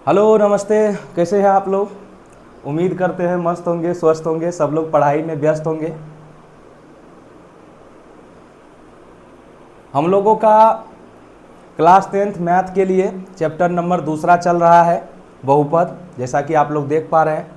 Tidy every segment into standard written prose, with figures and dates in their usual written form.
Hello नमस्ते। कैसे हैं आप लोग? उम्मीद करते हैं मस्त होंगे, स्वस्थ होंगे, सब लोग पढ़ाई में व्यस्त होंगे। हम लोगों का क्लास 10th मैथ के लिए चैप्टर नंबर 2 चल रहा है, बहुपद। जैसा कि आप लोग देख पा रहे हैं,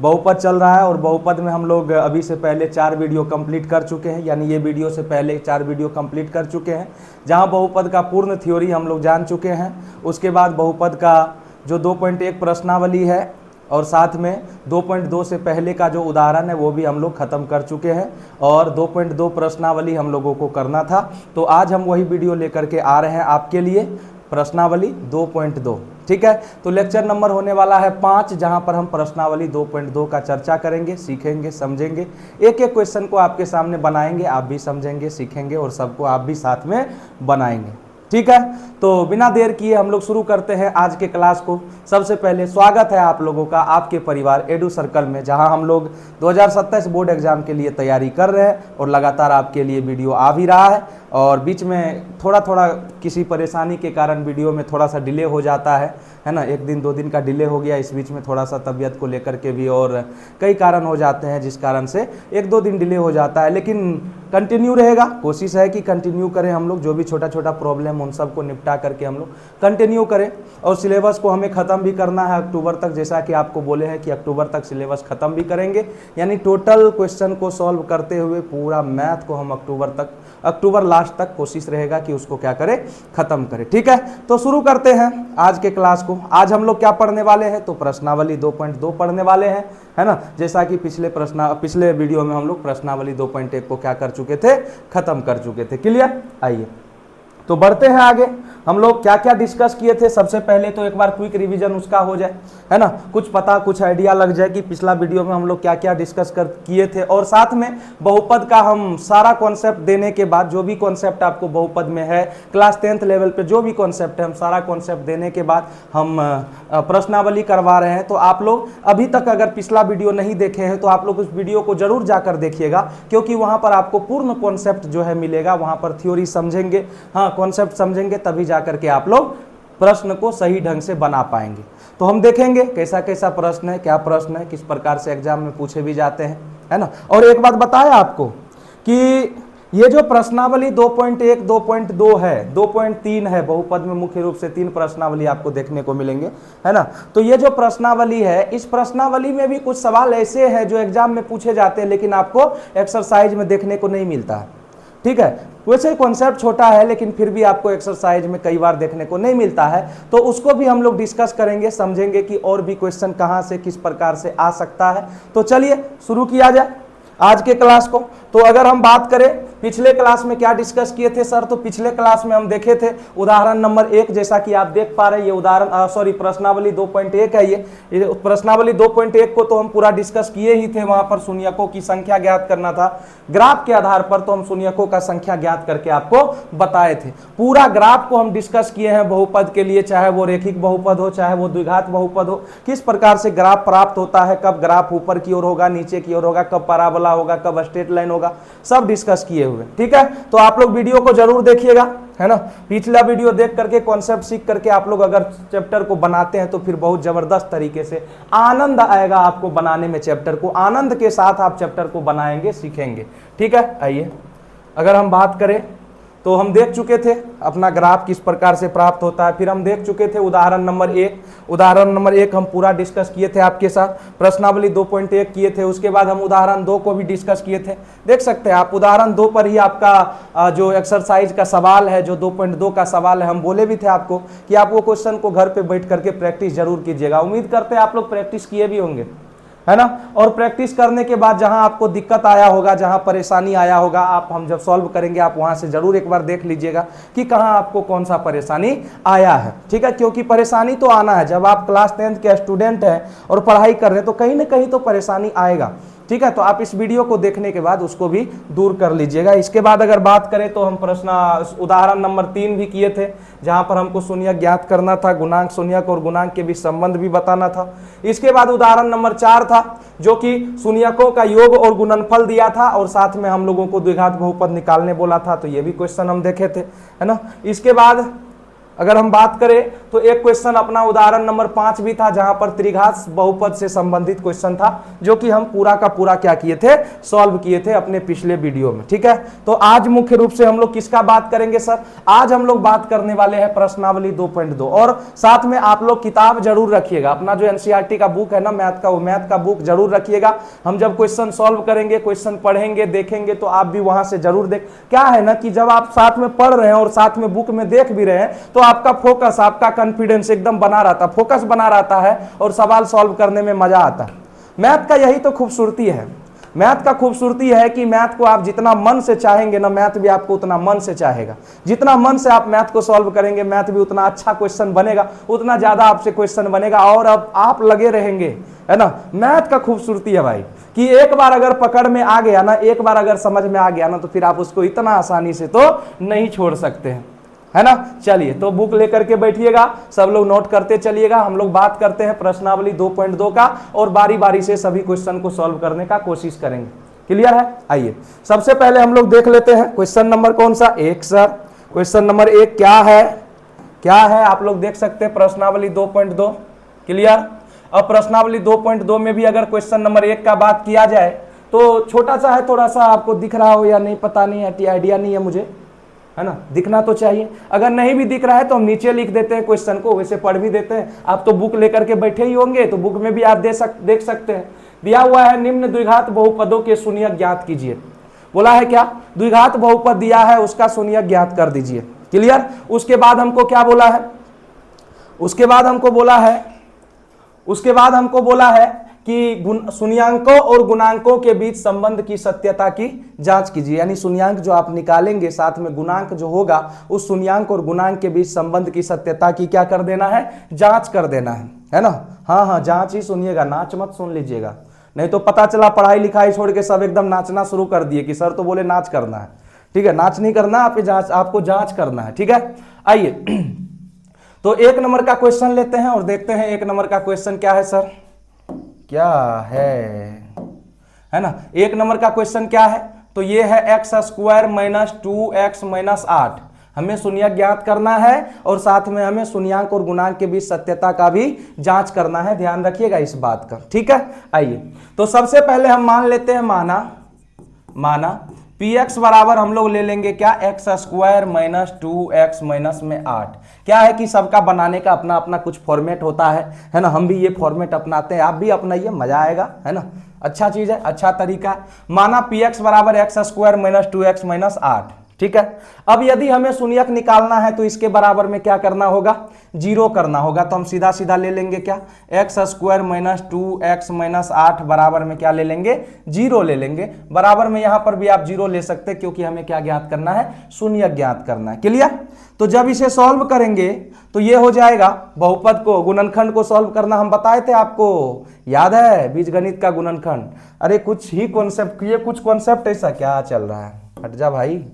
बहुपद चल रहा है और बहुपद में हम लोग अभी से पहले 4 वीडियो कंप्लीट कर चुके हैं, यानी ये वीडियो से पहले 4 वीडियो कंप्लीट कर चुके हैं, जहां बहुपद का पूर्ण थ्योरी हम लोग जान चुके हैं। उसके बाद बहुपद का जो 2.1 प्रश्नावली है और साथ में 2.2 से पहले का जो उदाहरण है वो भी हम लोग ख़त्म कर चुके हैं और 2.2 प्रश्नावली हम लोगों को करना था। तो आज हम वही वीडियो लेकर के आ रहे हैं आपके लिए, प्रश्नावली 2.2। ठीक है, तो लेक्चर नंबर होने वाला है 5, जहां पर हम प्रश्नावली 2.2 का चर्चा करेंगे, सीखेंगे, समझेंगे। एक एक क्वेश्चन को आपके सामने बनाएंगे, आप भी समझेंगे, सीखेंगे और सबको आप भी साथ में बनाएंगे। ठीक है, तो बिना देर किए हम लोग शुरू करते हैं आज के क्लास को। सबसे पहले स्वागत है आप लोगों का आपके परिवार एडू सर्कल में, जहां हम लोग 2027 बोर्ड एग्जाम के लिए तैयारी कर रहे हैं और लगातार आपके लिए वीडियो आ भी रहा है। और बीच में थोड़ा थोड़ा किसी परेशानी के कारण वीडियो में थोड़ा सा डिले हो जाता है ना, 1 दिन 2 दिन का डिले हो गया इस बीच में, थोड़ा सा तबीयत को लेकर के भी और कई कारण हो जाते हैं, जिस कारण से 1-2 दिन डिले हो जाता है। लेकिन कंटिन्यू रहेगा, कोशिश है कि कंटिन्यू करें हम लोग, जो भी छोटा छोटा प्रॉब्लम उन सबको निपटा करके हम लोग कंटिन्यू करें। और सिलेबस को हमें ख़त्म भी करना है अक्टूबर तक, जैसा कि आपको बोले हैं कि अक्टूबर तक सिलेबस ख़त्म भी करेंगे, यानी टोटल क्वेश्चन को सॉल्व करते हुए पूरा मैथ को हम अक्टूबर लास्ट तक कोशिश रहेगा कि उसको क्या करें, ख़त्म करें। ठीक है, तो शुरू करते हैं आज के क्लास को। आज हम लोग क्या पढ़ने वाले हैं, तो प्रश्नावली 2.2 पढ़ने वाले हैं, है ना। जैसा कि पिछले वीडियो में हम लोग प्रश्नावली 2.1 को क्या कर चुके थे, खत्म कर चुके थे। क्लियर? आइए तो बढ़ते हैं आगे। हम लोग क्या क्या डिस्कस किए थे, सबसे पहले तो एक बार क्विक रिवीजन उसका हो जाए, है ना, कुछ पता, कुछ आइडिया लग जाए कि पिछला वीडियो में हम लोग क्या क्या डिस्कस किए थे। और साथ में बहुपद का हम सारा कॉन्सेप्ट देने के बाद, जो भी कॉन्सेप्ट आपको बहुपद में है क्लास 10th लेवल पे जो भी कॉन्सेप्ट है, हम सारा कॉन्सेप्ट देने के बाद हम प्रश्नावली करवा रहे हैं। तो आप लोग अभी तक अगर पिछला वीडियो नहीं देखे हैं तो आप लोग उस वीडियो को जरूर जाकर देखिएगा, क्योंकि वहां पर आपको पूर्ण कॉन्सेप्ट जो है मिलेगा, वहां पर थ्योरी समझेंगे, हाँ कॉन्सेप्ट समझेंगे, तभी जाकर के आप लोग प्रश्न को सही ढंग से बना पाएंगे। तो हम देखेंगे कैसा कैसा प्रश्न है, क्या प्रश्न है, किस प्रकार से एग्जाम में पूछे भी जाते हैं, है ना। और एक बात बताया आपको कि ये जो प्रश्नावली 2.1 2.2 है, 2.3 है, बहुपद में मुख्य रूप से 3 प्रश्नावली आपको देखने को मिलेंगे, है ना। तो ये जो प्रश्नावली है, इस प्रश्नावली में भी कुछ सवाल ऐसे हैं जो एग्जाम में पूछे जाते हैं, लेकिन आपको एक्सरसाइज में देखने को नहीं मिलता है। ठीक है, वैसे कॉन्सेप्ट छोटा है लेकिन फिर भी आपको एक्सरसाइज में कई बार देखने को नहीं मिलता है, तो उसको भी हम लोग डिस्कस करेंगे, समझेंगे कि और भी क्वेश्चन कहां से किस प्रकार से आ सकता है। तो चलिए शुरू किया जाए आज के क्लास को। तो अगर हम बात करें पिछले क्लास में क्या डिस्कस किए थे सर, तो पिछले क्लास में हम देखे थे उदाहरण नंबर 1, जैसा कि आप देख पा रहे हैं, ये उदाहरण प्रश्नावली 2.1 है। ये प्रश्नावली 2.1 को तो हम पूरा डिस्कस किए ही थे, वहां पर शून्यकों की संख्या ज्ञात करना था ग्राफ के आधार पर, तो हम शून्यकों का संख्या ज्ञात करके आपको बताए थे। पूरा ग्राफ को हम डिस्कस किए हैं बहुपद के लिए, चाहे वो रेखिक बहुपद हो, चाहे वो द्विघात बहुपद हो, किस प्रकार से ग्राफ प्राप्त होता है, कब ग्राफ ऊपर की ओर होगा, नीचे की ओर होगा, कब पैराबोला होगा, कब स्ट्रेट लाइन होगा, सब डिस्कस किए हुए। ठीक है, तो आप लोग वीडियो को जरूर देखिएगा, है ना। पिछला वीडियो देख करके कॉन्सेप्ट सीख करके आप लोग अगर चैप्टर को बनाते हैं तो फिर बहुत जबरदस्त तरीके से आनंद आएगा आपको बनाने में। चैप्टर को आनंद के साथ आप चैप्टर को बनाएंगे, सीखेंगे। ठीक है, आइए अगर हम बात करें तो हम देख चुके थे अपना ग्राफ किस प्रकार से प्राप्त होता है, फिर हम देख चुके थे उदाहरण नंबर 1 हम पूरा डिस्कस किए थे आपके साथ, प्रश्नावली 2.1 किए थे। उसके बाद हम उदाहरण 2 को भी डिस्कस किए थे, देख सकते हैं आप। उदाहरण 2 पर ही आपका जो एक्सरसाइज का सवाल है, जो 2.2 का सवाल है, हम बोले भी थे आपको कि आप वो क्वेश्चन को घर पे बैठ करके प्रैक्टिस जरूर कीजिएगा। उम्मीद करते हैं आप लोग प्रैक्टिस किए भी होंगे, है ना। और प्रैक्टिस करने के बाद जहां आपको दिक्कत आया होगा, जहां परेशानी आया होगा, हम जब सॉल्व करेंगे आप वहां से जरूर एक बार देख लीजिएगा कि कहां आपको कौन सा परेशानी आया है। ठीक है, क्योंकि परेशानी तो आना है, जब आप क्लास 10th के स्टूडेंट हैं और पढ़ाई कर रहे हैं तो कहीं ना कहीं तो परेशानी आएगा। ठीक है, तो आप इस वीडियो को देखने के बाद उसको भी दूर कर लीजिएगा। इसके बाद अगर बात करें तो हम उदाहरण नंबर 3 भी किए थे, जहां पर हमको शून्यक ज्ञात करना था, गुणांक शून्यक और गुणांक के बीच संबंध भी बताना था। इसके बाद उदाहरण नंबर 4 था, जो कि शून्यकों का योग और गुणनफल दिया था और साथ में हम लोगों को द्विघात बहुपद निकालने बोला था, तो ये भी क्वेश्चन हम देखे थे, है ना। इसके बाद अगर हम बात करें तो एक क्वेश्चन अपना उदाहरण नंबर 5 भी था, जहां पर त्रिघात बहुपद से संबंधित क्वेश्चन था, जो कि हम पूरा का पूरा क्या किए थे, सॉल्व किए थे अपने पिछले वीडियो में। ठीक है, तो आज मुख्य रूप से हम लोग किसका बात करेंगे सर? आज हम लोग बात करने वाले हैं प्रश्नावली 2.2। और साथ में आप लोग किताब जरूर रखिएगा, अपना जो एनसीईआरटी का बुक है ना मैथ का, वो मैथ का बुक जरूर रखिएगा। हम जब क्वेश्चन सॉल्व करेंगे, क्वेश्चन पढ़ेंगे, देखेंगे, तो आप भी वहां से जरूर देख। क्या है ना कि जब आप साथ में पढ़ रहे हैं और साथ में बुक में देख भी रहे हैं, तो आपका फोकस, आपका कॉन्फिडेंस एकदम बना रहता है, फोकस बना रहता है और सवाल सॉल्व करने में मजा आता है। मैथ का यही तो खूबसूरती है। मैथ का खूबसूरती है कि मैथ को आप जितना मन से चाहेंगे ना, मैथ भी आपको उतना मन से चाहेगा। जितना मन से आप मैथ को सॉल्व करेंगे, मैथ भी उतना अच्छा क्वेश्चन बनेगा, उतना ज्यादा आपसे क्वेश्चन बनेगा और अब आप लगे रहेंगे, है ना। मैथ का खूबसूरती है भाई कि एक बार अगर पकड़ में आ गया ना, एक बार अगर समझ में आ गया ना, तो फिर आप उसको इतना आसानी से तो नहीं छोड़ सकते हैं, है ना। चलिए, तो बुक लेकर के बैठिएगा, सब लोग नोट करते चलिएगा। हम लोग बात करते हैं प्रश्नावली 2.2 का और बारी बारी से सभी क्वेश्चन को सॉल्व करने का कोशिश करेंगे। क्लियर है? आइए सबसे पहले हम लोग देख लेते हैं क्वेश्चन नंबर कौन सा, 1 सर। क्वेश्चन नंबर 1 क्या है? क्या है आप लोग देख सकते हैं, प्रश्नावली 2.2। क्लियर? अब प्रश्नावली 2.2 में भी अगर क्वेश्चन नंबर 1 का बात किया जाए तो छोटा सा है, थोड़ा सा आपको दिख रहा हो या नहीं पता नहीं है, आइडिया नहीं है मुझे, है ना। दिखना तो चाहिए, अगर नहीं भी दिख रहा है तो हम नीचे लिख देते हैं क्वेश्चन को, वैसे पढ़ भी देते हैं। आप तो बुक लेकर के बैठे ही होंगे, तो बुक में भी आप देख सकते हैं। दिया हुआ है निम्न द्विघात बहुपदों के शून्यक ज्ञात कीजिए। बोला है क्या? द्विघात बहुपद दिया है, उसका शून्यक ज्ञात कर दीजिए। क्लियर? उसके बाद हमको क्या बोला है? उसके बाद हमको बोला है कि शून्यांकों और गुणांकों के बीच संबंध की सत्यता की जांच कीजिए। यानी शून्यांक जो आप निकालेंगे, साथ में गुणांक जो होगा, उस शून्यांक और गुणांक के बीच संबंध की सत्यता की क्या कर देना है? जांच कर देना है ना। हाँ, जांच ही सुनिएगा, नाच मत सुन लीजिएगा, नहीं तो पता चला पढ़ाई लिखाई छोड़ के सब एकदम नाचना शुरू कर दिए कि सर तो बोले नाच करना है। ठीक है, नाच नहीं करना, आपको जांच करना है। ठीक है, आइए तो 1 नंबर का क्वेश्चन लेते हैं और देखते हैं 1 नंबर का क्वेश्चन क्या है सर, क्या है ना। 1 नंबर का क्वेश्चन क्या है? तो ये है x² - 2x - 8। हमें शून्यक ज्ञात करना है और साथ में हमें शून्यांक और गुणांक के बीच सत्यता का भी जांच करना है, ध्यान रखिएगा इस बात का। ठीक है, आइए तो सबसे पहले हम मान लेते हैं, माना px बराबर हम लोग ले लेंगे क्या, x² - 2x - 8। क्या है कि सबका बनाने का अपना अपना कुछ फॉर्मेट होता है ना। हम भी ये फॉर्मेट अपनाते हैं, आप भी अपनाइए, मजा आएगा, है ना। अच्छा चीज है, अच्छा तरीका है। माना px बराबर x² - 2x - 8। ठीक है, अब यदि हमें शून्यक निकालना है तो इसके बराबर में क्या करना होगा? 0 करना होगा। तो हम सीधा सीधा ले लेंगे क्या, x² - 2x - 8 बराबर में क्या ले लेंगे? 0 ले लेंगे। बराबर में यहां पर भी आप 0 ले सकते हैं, क्योंकि हमें क्या ज्ञात करना है? शून्यक ज्ञात करना है। क्लियर? तो जब इसे सॉल्व करेंगे तो ये हो जाएगा, बहुपद को, गुणनखंड को सॉल्व करना हम बताए थे आपको, याद है? बीजगणित का गुणनखंड। अरे कुछ ही कॉन्सेप्ट, ये कुछ कॉन्सेप्ट ऐसा क्या चल रहा है, हट जा भाई।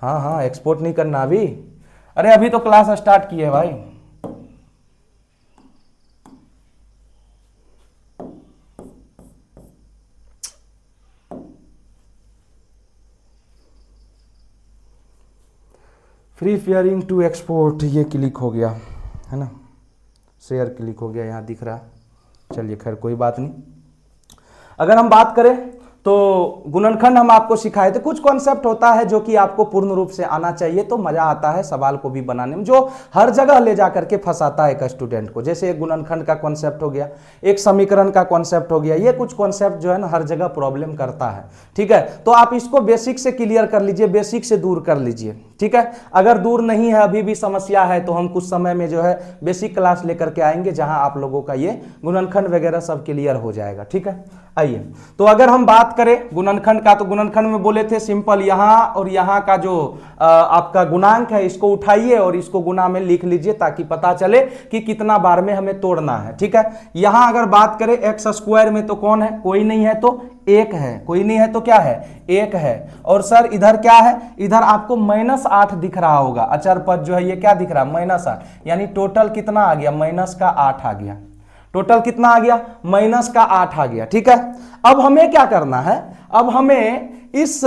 हाँ, एक्सपोर्ट नहीं करना अभी। अरे अभी तो क्लास स्टार्ट की है भाई। फ्री फेयरिंग टू एक्सपोर्ट, ये क्लिक हो गया है ना, शेयर क्लिक हो गया, यहाँ दिख रहा। चलिए खैर कोई बात नहीं। अगर हम बात करें तो गुणनखंड हम आपको सिखाए थे। कुछ कॉन्सेप्ट होता है जो कि आपको पूर्ण रूप से आना चाहिए, तो मजा आता है सवाल को भी बनाने में, जो हर जगह ले जा करके फंसाता है एक स्टूडेंट को। जैसे एक गुणनखंड का कॉन्सेप्ट हो गया, एक समीकरण का कॉन्सेप्ट हो गया, ये कुछ कॉन्सेप्ट जो है ना हर जगह प्रॉब्लम करता है। ठीक है, तो आप इसको बेसिक से क्लियर कर लीजिए, बेसिक से दूर कर लीजिए। ठीक है, अगर दूर नहीं है, अभी भी समस्या है, तो हम कुछ समय में जो है बेसिक क्लास लेकर के आएंगे, जहां आप लोगों का ये गुणनखंड वगैरह सब क्लियर हो जाएगा। ठीक है, आइए तो अगर हम बात करें गुणनखंड का, तो गुणनखंड में बोले थे सिंपल, यहां और यहां का जो आपका गुणांक है, इसको उठाइए और इसको गुना में लिख लीजिए, ताकि पता चले कि कितना बार में हमें तोड़ना है। ठीक है, यहां अगर बात करें x² में, तो कौन है? कोई नहीं है, तो 1 है। कोई नहीं है तो क्या है? 1 है। और सर इधर क्या है? इधर आपको -8 दिख रहा होगा, अचर पद जो है ये क्या दिख रहा है? -8। यानी टोटल कितना आ गया? -8 आ गया। टोटल कितना आ गया? -8 आ गया। ठीक है, अब हमें क्या करना है? अब हमें इस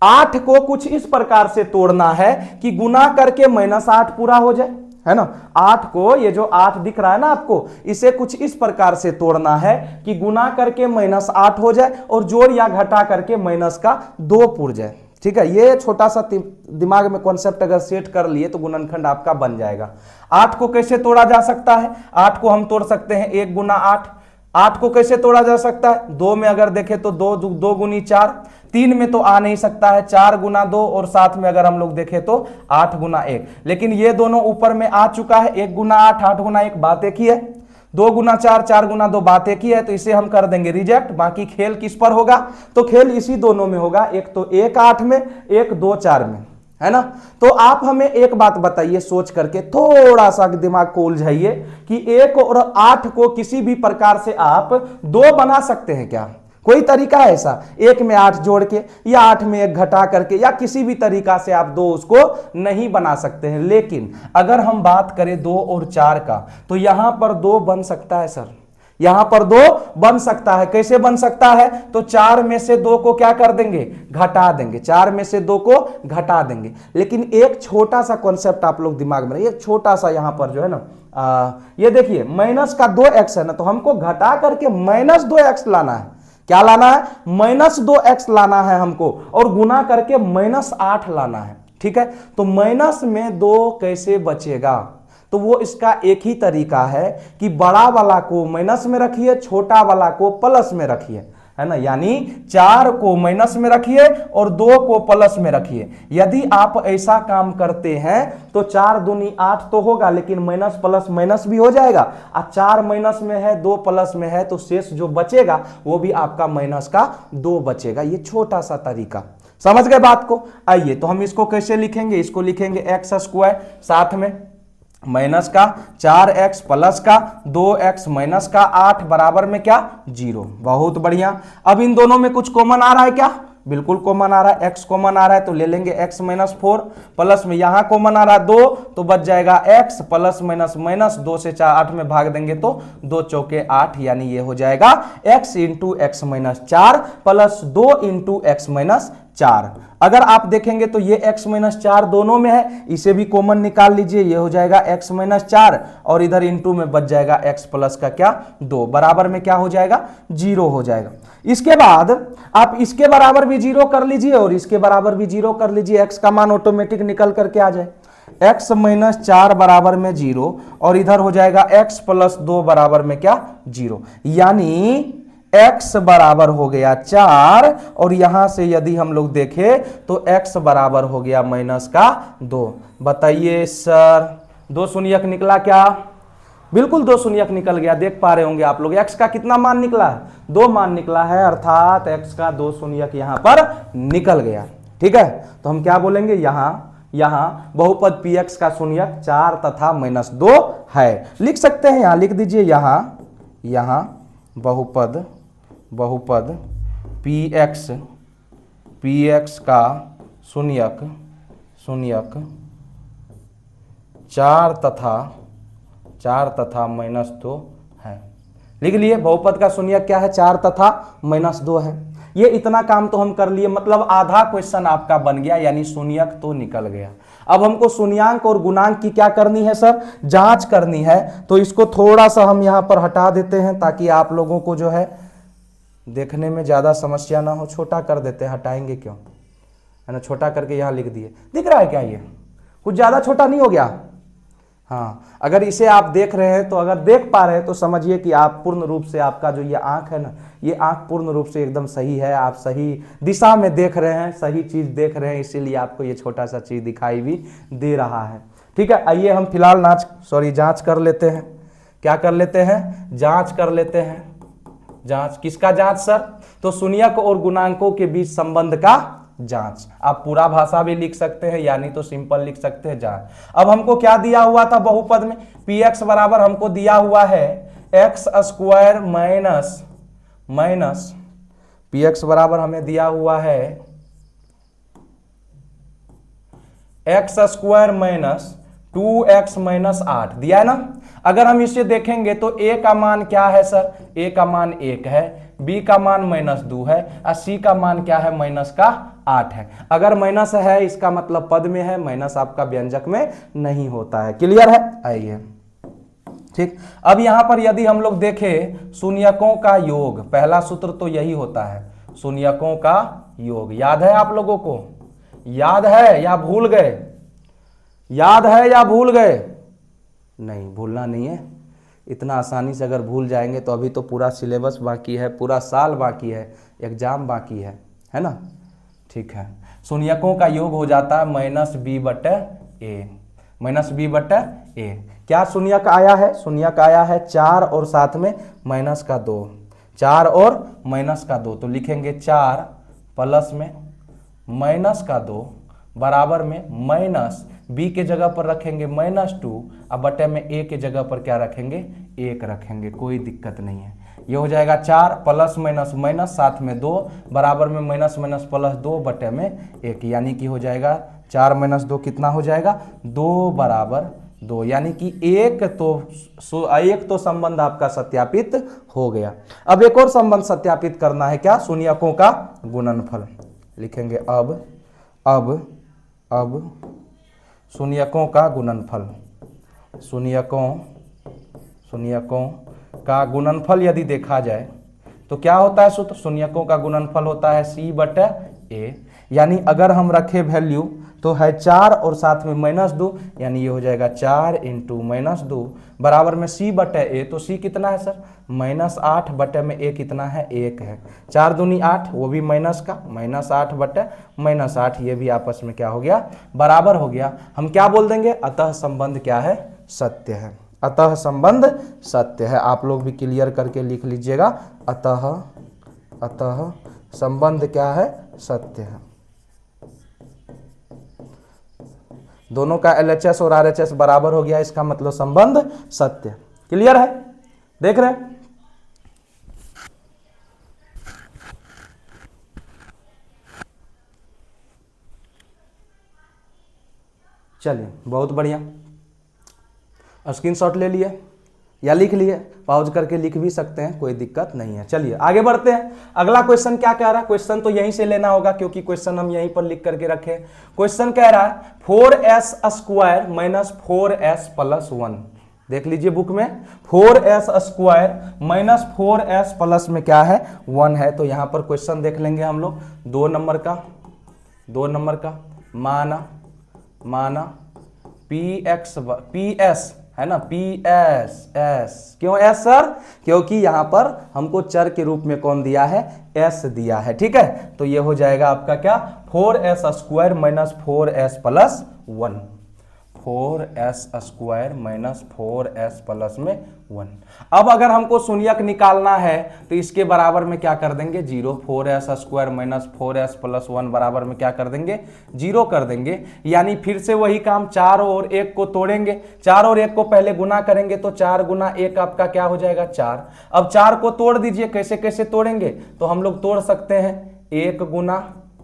8 को कुछ इस प्रकार से तोड़ना है कि गुना करके -8 पूरा हो जाए, है ना। 8 को, ये जो 8 दिख रहा है ना आपको, इसे कुछ इस प्रकार से तोड़ना है कि गुना करके -8 हो जाए और जोड़ या घटा करके -2 पूर जाए। ठीक है, ये छोटा सा दिमाग में कॉन्सेप्ट अगर सेट कर लिए तो गुणनखंड आपका बन जाएगा। 8 को कैसे तोड़ा जा सकता है? 8 को हम तोड़ सकते हैं 1 गुना 8। 8 को कैसे तोड़ा जा सकता है? 2 में अगर देखें तो 2 गुनी 4, 3 में तो आ नहीं सकता है, 4 गुना 2, और साथ में अगर हम लोग देखें तो 8 गुना 1। लेकिन ये दोनों ऊपर में आ चुका है, 1 गुना 8, 8 गुना 1, बात एक ही है। 2 गुना 4, 4 गुना 2, बात एक ही है, तो इसे हम कर देंगे रिजेक्ट। बाकी खेल किस पर होगा? तो खेल इसी दोनों में होगा, एक तो 1 8 में, एक 2 4 में, है ना। तो आप हमें एक बात बताइए सोच करके, थोड़ा सा दिमाग को उलझाइए कि 1 और 8 को किसी भी प्रकार से आप 2 बना सकते हैं क्या? कोई तरीका है ऐसा? 1 में 8 जोड़ के या 8 में 1 घटा करके या किसी भी तरीका से आप 2 उसको नहीं बना सकते हैं। लेकिन अगर हम बात करें 2 और 4 का, तो यहां पर 2 बन सकता है सर, यहां पर 2 बन सकता है। कैसे बन सकता है? तो 4 में से 2 को क्या कर देंगे? घटा देंगे। 4 में से 2 को घटा देंगे। लेकिन एक छोटा सा कॉन्सेप्ट आप लोग दिमाग में, एक छोटा सा यहां पर जो है ना, ये देखिए माइनस का 2x है ना, तो हमको घटा करके -2x लाना है। क्या लाना है? -2x लाना है हमको, और गुना करके -8 लाना है। ठीक है, तो माइनस में 2 कैसे बचेगा? तो वो इसका एक ही तरीका है कि बड़ा वाला को माइनस में रखिए, छोटा वाला को प्लस में रखिए, है ना। यानी 4 को माइनस में रखिए और 2 को प्लस में रखिए। यदि आप ऐसा काम करते हैं तो 4 दूनी 8 तो होगा, लेकिन माइनस प्लस माइनस भी हो जाएगा। 4 माइनस में है, 2 प्लस में है, तो शेष जो बचेगा वो भी आपका -2 बचेगा। ये छोटा सा तरीका, समझ गए बात को? आइए, तो हम इसको कैसे लिखेंगे? इसको लिखेंगे x², साथ में माइनस का 4x प्लस का 2x माइनस का 8 बराबर में क्या? 0। बहुत बढ़िया। अब इन दोनों में कुछ कॉमन आ रहा है क्या? बिल्कुल कॉमन आ रहा है, x कॉमन आ रहा है, तो ले लेंगे x -4, प्लस में यहां कॉमन आ रहा है 2, तो बच जाएगा x प्लस माइनस माइनस, 2 से 4 8 में भाग देंगे तो 2 चौके 8, यानी ये हो जाएगा x into x -4 plus 2 into x -4। अगर आप देखेंगे तो ये x -4 दोनों में है, इसे भी कॉमन निकाल लीजिए, ये हो जाएगा x -4, और इधर इंटू में बच जाएगा x प्लस का क्या? 2, बराबर में क्या हो जाएगा? 0 हो जाएगा। इसके बाद आप इसके बराबर भी 0 कर लीजिए और इसके बराबर भी 0 कर लीजिए, x का मान ऑटोमेटिक निकल करके आ जाए। x -4 बराबर में 0, और इधर हो जाएगा x प्लस 2 बराबर में क्या? 0। यानी x बराबर हो गया 4, और यहां से यदि हम लोग देखें तो x बराबर हो गया -2। बताइए सर, 2 शून्यक निकला क्या? बिल्कुल 2 शून्यक निकल गया। देख पा रहे होंगे आप लोग, x का कितना मान निकला है? 2 मान निकला है, अर्थात x का 2 शून्यक यहां पर निकल गया। ठीक है, तो हम क्या बोलेंगे? यहां बहुपद px का शून्यक 4 तथा -2 है। लिख सकते हैं, यहां लिख दीजिए, यहां बहुपद px का शून्यक 4 तथा -2 है। लिख लिए, बहुपद का शून्यक क्या है? 4 तथा -2 है। ये इतना काम तो हम कर लिए, मतलब आधा क्वेश्चन आपका बन गया, यानी शून्यक तो निकल गया। अब हमको शून्यांक और गुणांक की क्या करनी है सर? जांच करनी है। तो इसको थोड़ा सा हम यहां पर हटा देते हैं ताकि आप लोगों को जो है देखने में ज्यादा समस्या ना हो। छोटा कर देते हैं, हटाएंगे क्यों, है ना। छोटा करके यहां लिख दिए, दिख रहा है क्या? ये कुछ ज्यादा छोटा नहीं हो गया? हाँ, अगर इसे आप देख रहे हैं तो, अगर देख पा रहे हैं तो समझिए कि आप पूर्ण रूप से, आपका जो ये आंख है ना, ये आंख पूर्ण रूप से एकदम सही है। आप सही दिशा में देख रहे हैं, सही चीज देख रहे हैं, इसीलिए आपको ये छोटा सा चीज दिखाई भी दे रहा है। ठीक है, आइए हम फिलहाल जांच कर लेते हैं। क्या कर लेते हैं? जांच कर लेते हैं। जांच किसका जांच सर? तो शून्यक और गुणांकों के बीच संबंध का जांच। आप पूरा भाषा भी लिख सकते हैं, यानी तो सिंपल लिख सकते हैं, जांच। अब हमको क्या दिया हुआ था बहुपद में? px बराबर हमको दिया हुआ है x² माइनस px बराबर हमें दिया हुआ है x² माइनस 2x -8 दिया है ना। अगर हम इसे देखेंगे तो a का मान क्या है सर? a का मान 1 है, b का मान -2 है और c का मान क्या है -8 है। अगर माइनस है इसका मतलब पद में है, माइनस आपका व्यंजक में नहीं होता है। क्लियर है? आइए ठीक। अब यहां पर यदि हम लोग देखें शून्यकों का योग, पहला सूत्र तो यही होता है, शून्यकों का योग। याद है आप लोगों को? याद है या भूल गए? याद है या भूल गए? नहीं, भूलना नहीं है। इतना आसानी से अगर भूल जाएंगे तो अभी तो पूरा सिलेबस बाकी है, पूरा साल बाकी है, एग्जाम बाकी है ना? ठीक है। शून्यकों का योग हो जाता है -b/a, -b/a। क्या शून्यक आया है? शून्यक आया है 4 और साथ में -2, 4 और -2। तो लिखेंगे 4 प्लस में -2 बराबर में माइनस b के जगह पर रखेंगे -2 अब बटे में a के जगह पर क्या रखेंगे? 1 रखेंगे। कोई दिक्कत नहीं है। ये हो जाएगा 4 प्लस माइनस माइनस साथ में 2 बराबर में माइनस माइनस प्लस 2 बटे में 1, यानी कि हो जाएगा 4 - 2 कितना हो जाएगा? 2 बराबर 2, यानी कि एक तो संबंध आपका सत्यापित हो गया। अब एक और संबंध सत्यापित करना है, क्या? शून्यकों का गुणनफल। लिखेंगे अब शून्यकों का गुणनफल, शून्यकों का गुणनफल यदि देखा जाए तो क्या होता है सूत्र? शून्यकों का गुणनफल होता है c/a, यानी अगर हम रखे वैल्यू तो है 4 और साथ में -2, यानी ये हो जाएगा 4 × -2 बराबर में c/a। तो c कितना है सर? -8 बटे में a कितना है? 1 है। 4 दूनी 8, वो भी माइनस का, -8 बटे -8, ये भी आपस में क्या हो गया? बराबर हो गया। हम क्या बोल देंगे? अतः संबंध क्या है? सत्य है। अतः संबंध सत्य है। आप लोग भी क्लियर करके लिख लीजिएगा, अतः संबंध क्या है? सत्य है। दोनों का LHS और RHS बराबर हो गया, इसका मतलब संबंध सत्य। क्लियर है? देख रहे हैं? चलिए, बहुत बढ़िया। स्क्रीनशॉट ले लिए या लिख लिए? पॉज करके लिख भी सकते हैं, कोई दिक्कत नहीं है। चलिए आगे बढ़ते हैं। अगला क्वेश्चन क्या कह रहा है? क्वेश्चन तो यहीं से लेना होगा क्योंकि क्वेश्चन हम यहीं पर लिख करके रखे। क्वेश्चन कह रहा है 4s² - 4s + 1। देख लीजिए बुक में, 4s² - 4s प्लस में क्या है? 1 है। तो यहां पर क्वेश्चन देख लेंगे हम लोग। 2 नंबर का माना PS है ना, PS। क्यों S सर? क्योंकि यहां पर हमको चर के रूप में कौन दिया है? S दिया है। ठीक है, तो ये हो जाएगा आपका क्या? 4s² - 4s + 1, 4s² - 4s plus में 1। अब अगर हमको शून्यक निकालना है तो इसके बराबर में क्या कर देंगे? 0। 4s² - 4s + 1 बराबर में क्या कर देंगे? 0 कर देंगे। यानी फिर से वही काम, 4 और 1 को तोड़ेंगे। 4 और 1 को पहले गुना करेंगे तो 4 × 1 आपका क्या हो जाएगा? 4। अब 4 को तोड़ दीजिए। कैसे कैसे तोड़ेंगे? तो हम लोग तोड़ सकते हैं 1 ×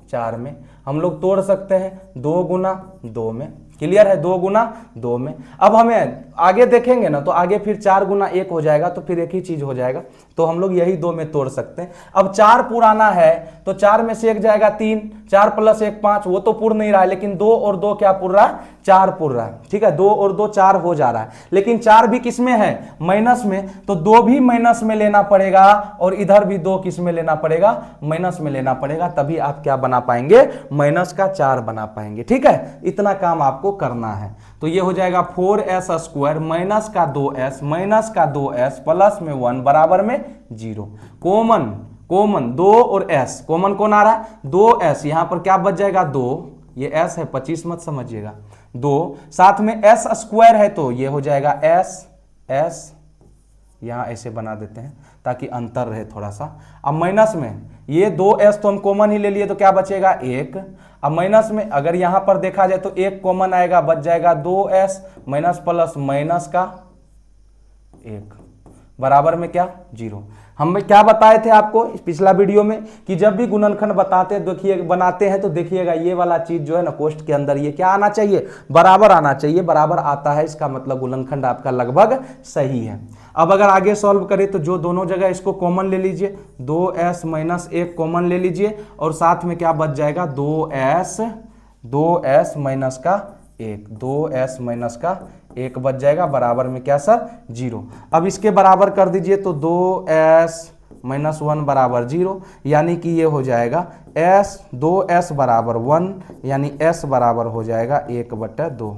4 में, हम लोग तोड़ सकते हैं 2 × 2 में। क्लियर है? 2 × 2 में। अब हमें आगे देखेंगे ना तो आगे फिर 4 × 1 हो जाएगा, तो फिर एक ही चीज हो जाएगा। तो हम लोग यही 2 में तोड़ सकते हैं। अब 4 पुराना है तो 4 में से 1 जाएगा 3, 4 + 1 5, वो तो पुर नहीं रहा है, लेकिन 2 और 2 क्या पुर रहा है? 4 पुर रहा है। ठीक है, 2 और 2 4 हो जा रहा है, लेकिन 4 भी किस में है? माइनस में। तो 2 भी माइनस में लेना पड़ेगा और इधर भी 2 किस में लेना पड़ेगा? माइनस में लेना पड़ेगा, तभी आप क्या बना पाएंगे? -4 बना पाएंगे। ठीक है, इतना काम आपको करना है। तो ये हो जाएगा 4s² - 2s प्लस में 1 बराबर में 0। कॉमन 2 और s, कॉमन कौन आ रहा है? 2s। यहां पर क्या बच जाएगा? 2, ये s है, 25 मत समझिएगा। 2 साथ में s² है तो ये हो जाएगा s। यहां ऐसे बना देते हैं ताकि अंतर रहे थोड़ा सा। अब माइनस में ये 2s तो हम कॉमन ही ले लिए तो क्या बचेगा? 1। अब माइनस में अगर यहां पर देखा जाए तो 1 कॉमन आएगा, बच जाएगा 2s माइनस प्लस माइनस का 1 बराबर में क्या 0। हम क्या बताए थे आपको इस पिछला वीडियो में कि जब भी गुणनखंड बनाते हैं तो देखिएगा ये वाला चीज जो है ना कोष्ठ के अंदर ये क्या आना चाहिए, बराबर आना चाहिए। बराबर आता है इसका मतलब गुणनखंड आपका लगभग सही है। अब अगर आगे सॉल्व करें तो जो दोनों जगह इसको कॉमन ले लीजिए, 2s माइनस 1 कॉमन ले लीजिए और साथ में क्या बच जाएगा 2s माइनस का 1, 2s माइनस का 1 बच जाएगा बराबर में क्या सर 0। अब इसके बराबर कर दीजिए तो 2s माइनस 1 बराबर 0, यानी कि ये हो जाएगा 2s बराबर 1, यानी s बराबर हो जाएगा 1/2।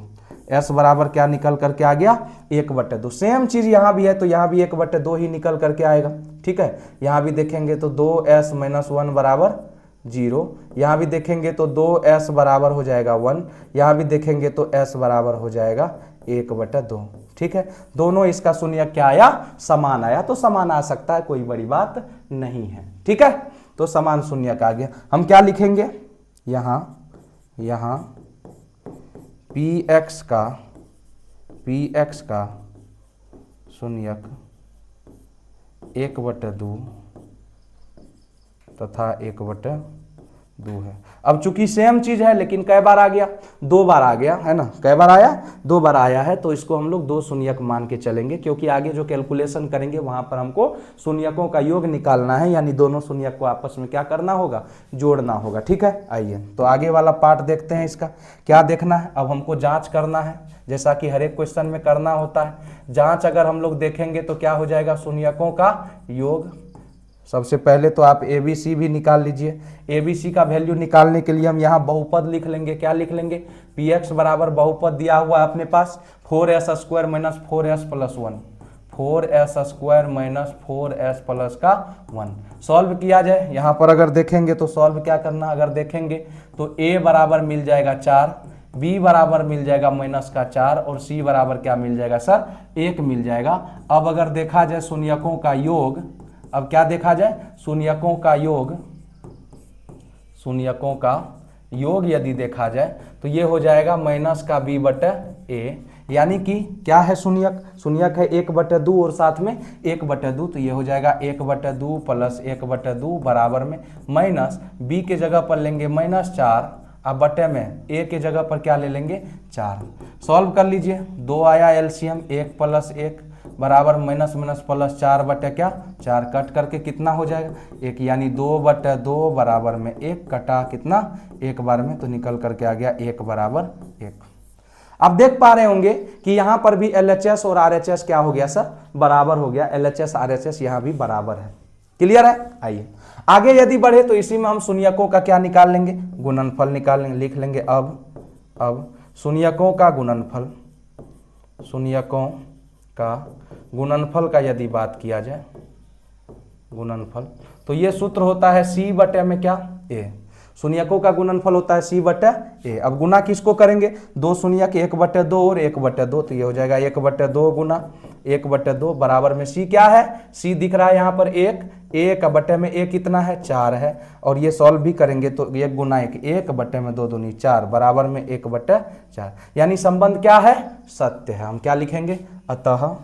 s बराबर क्या निकल करके आ गया 1/2। सेम चीज यहाँ भी है तो यहाँ भी 1/2 ही निकल करके आएगा। ठीक है, यहाँ भी देखेंगे तो 2s माइनस 1 बराबर 0, यहाँ भी देखेंगे तो 2s बराबर हो जाएगा 1, यहाँ भी देखेंगे तो s बराबर हो जाएगा 1/2। ठीक है, दोनों इसका शून्य क्या आया, समान आया। तो समान आ सकता है, कोई बड़ी बात नहीं है। ठीक है, तो समान शून्य का आ गया। हम क्या लिखेंगे यहाँ px का शून्यक 1/2 तथा 1/2 है। अब चूंकि सेम चीज है लेकिन कै बार आ गया, 2 बार आ गया है ना। कै बार आया, 2 बार आया है, तो इसको हम लोग 2 शून्यक मान के चलेंगे, क्योंकि आगे जो कैलकुलेशन करेंगे वहां पर हमको शून्यकों का योग निकालना है, यानी दोनों शून्यक को आपस में क्या करना होगा, जोड़ना होगा। ठीक है, आइए तो आगे वाला पार्ट देखते हैं। इसका क्या देखना है, अब हमको जांच करना है, जैसा कि हर एक क्वेश्चन में करना होता है। जांच अगर हम लोग देखेंगे तो क्या हो जाएगा, शून्यकों का योग। सबसे पहले तो आप ABC भी निकाल लीजिए। ABC का वैल्यू निकालने के लिए हम यहाँ बहुपद लिख लेंगे। क्या लिख लेंगे, px बराबर बहुपद दिया हुआ है अपने पास 4s square minus 4s plus 1, 4s square minus 4s plus का 1। सॉल्व किया जाए, यहाँ पर अगर देखेंगे तो सॉल्व क्या करना, अगर देखेंगे तो a बराबर मिल जाएगा 4, b बराबर मिल जाएगा माइनस का 4 और c बराबर क्या मिल जाएगा सर 1 मिल जाएगा। अब अगर देखा जाए शून्यकों का योग, अब क्या देखा जाए, शून्यकों का योग यदि देखा जाए तो ये हो जाएगा माइनस का b/a, यानी कि क्या है शून्यक है 1/2 और साथ में 1/2, तो ये हो जाएगा 1/2 प्लस 1/2 बराबर में माइनस b के जगह पर लेंगे -4, अब बटे में a के जगह पर क्या ले लेंगे 4। सॉल्व कर लीजिए, 2 आया एलसीएम, 1 प्लस 1 बराबर माइनस प्लस 4/4, कट करके कितना हो जाएगा 1, यानी 2/2 बराबर में 1 कटा कितना 1 बार में, तो निकल करके आ गया 1 बराबर 1। आप देख पा रहे होंगे कि यहाँ पर भी LHS और RHS क्या हो गया सर, बराबर हो गया। LHS RHS यहाँ भी बराबर है। क्लियर है, आइए आगे यदि बढ़े तो इसी में हम शून्यकों का क्या निकाल लेंगे, गुणनफल निकाल लेंगे। लिख लेंगे अब शून्यकों का गुणनफल का यदि बात किया जाए, गुणनफल, तो ये सूत्र होता है c/a में क्या a, शून्यकों का गुणनफल होता है c/a। अब गुना किसको करेंगे, 2 शून्यक 1/2 और 1/2, तो ये हो जाएगा 1/2 गुना 1/2 बराबर में c क्या है, c दिख रहा है यहाँ पर 1 बटे में a कितना है 4 है, और ये सॉल्व भी करेंगे तो 1 गुना 1 बटे में 2 दूनी 4 बराबर में 1/4, यानी संबंध क्या है, सत्य है। हम क्या लिखेंगे, अतः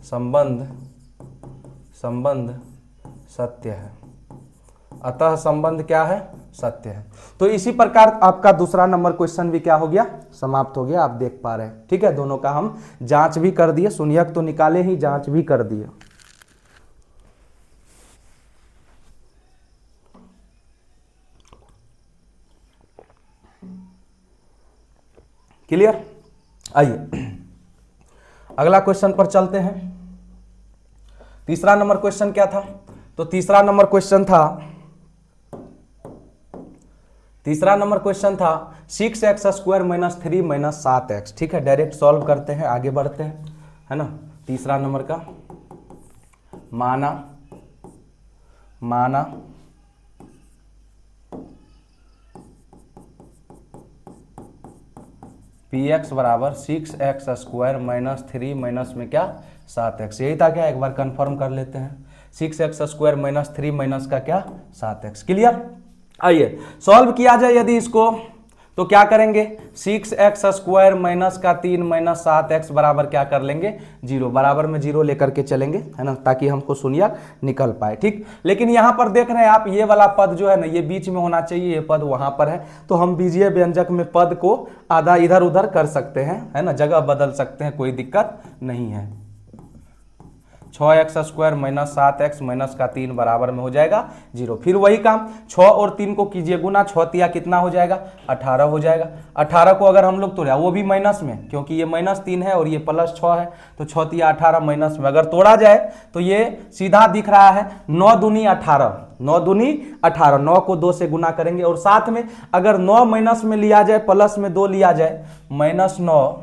संबंध सत्य है। अतः संबंध क्या है, सत्य है। तो इसी प्रकार आपका दूसरा नंबर क्वेश्चन भी क्या हो गया, समाप्त हो गया। आप देख पा रहे हैं। ठीक है, दोनों का हम जांच भी कर दिए, शून्यक तो निकाले ही, जांच भी कर दिए। क्लियर, आइए अगला क्वेश्चन पर चलते हैं। तीसरा नंबर क्वेश्चन क्या था, तो तीसरा नंबर क्वेश्चन था 6x square minus 3 minus 7x। ठीक है, डायरेक्ट सॉल्व करते हैं, आगे बढ़ते हैं, है ना। तीसरा नंबर का माना px बराबर 6x स्क्वायर माइनस 3 माइनस में क्या 7x, यही था क्या, एक बार कंफर्म कर लेते हैं। 6x स्क्वायर माइनस 3 माइनस का क्या 7x। क्लियर, आइए सॉल्व किया जाए यदि इसको, तो क्या करेंगे 6x² माइनस का 3 माइनस 7x बराबर क्या कर लेंगे 0, बराबर में 0 लेकर के चलेंगे, है ना, ताकि हमको शून्यक निकल पाए। ठीक, लेकिन यहां पर देख रहे हैं आप ये वाला पद जो है ना ये बीच में होना चाहिए, ये पद वहां पर है, तो हम बीजीय व्यंजक में पद को आधा इधर उधर कर सकते हैं, है ना, जगह बदल सकते हैं, कोई दिक्कत नहीं है। 6x² माइनस 7x माइनस का 3 बराबर में हो जाएगा 0। फिर वही काम 6 और 3 को कीजिए गुना, 6 तिया कितना हो जाएगा 18 हो जाएगा। 18 को अगर हम लोग तोड़ा वो भी माइनस में, क्योंकि ये -3 है और ये +6 है, तो 6 तिया 18 माइनस में अगर तोड़ा जाए तो ये सीधा दिख रहा है 9 दूनी 18, 9 दूनी 18, 9 को 2 से गुना करेंगे और साथ में अगर 9 माइनस में लिया जाए प्लस में 2 लिया जाए, -9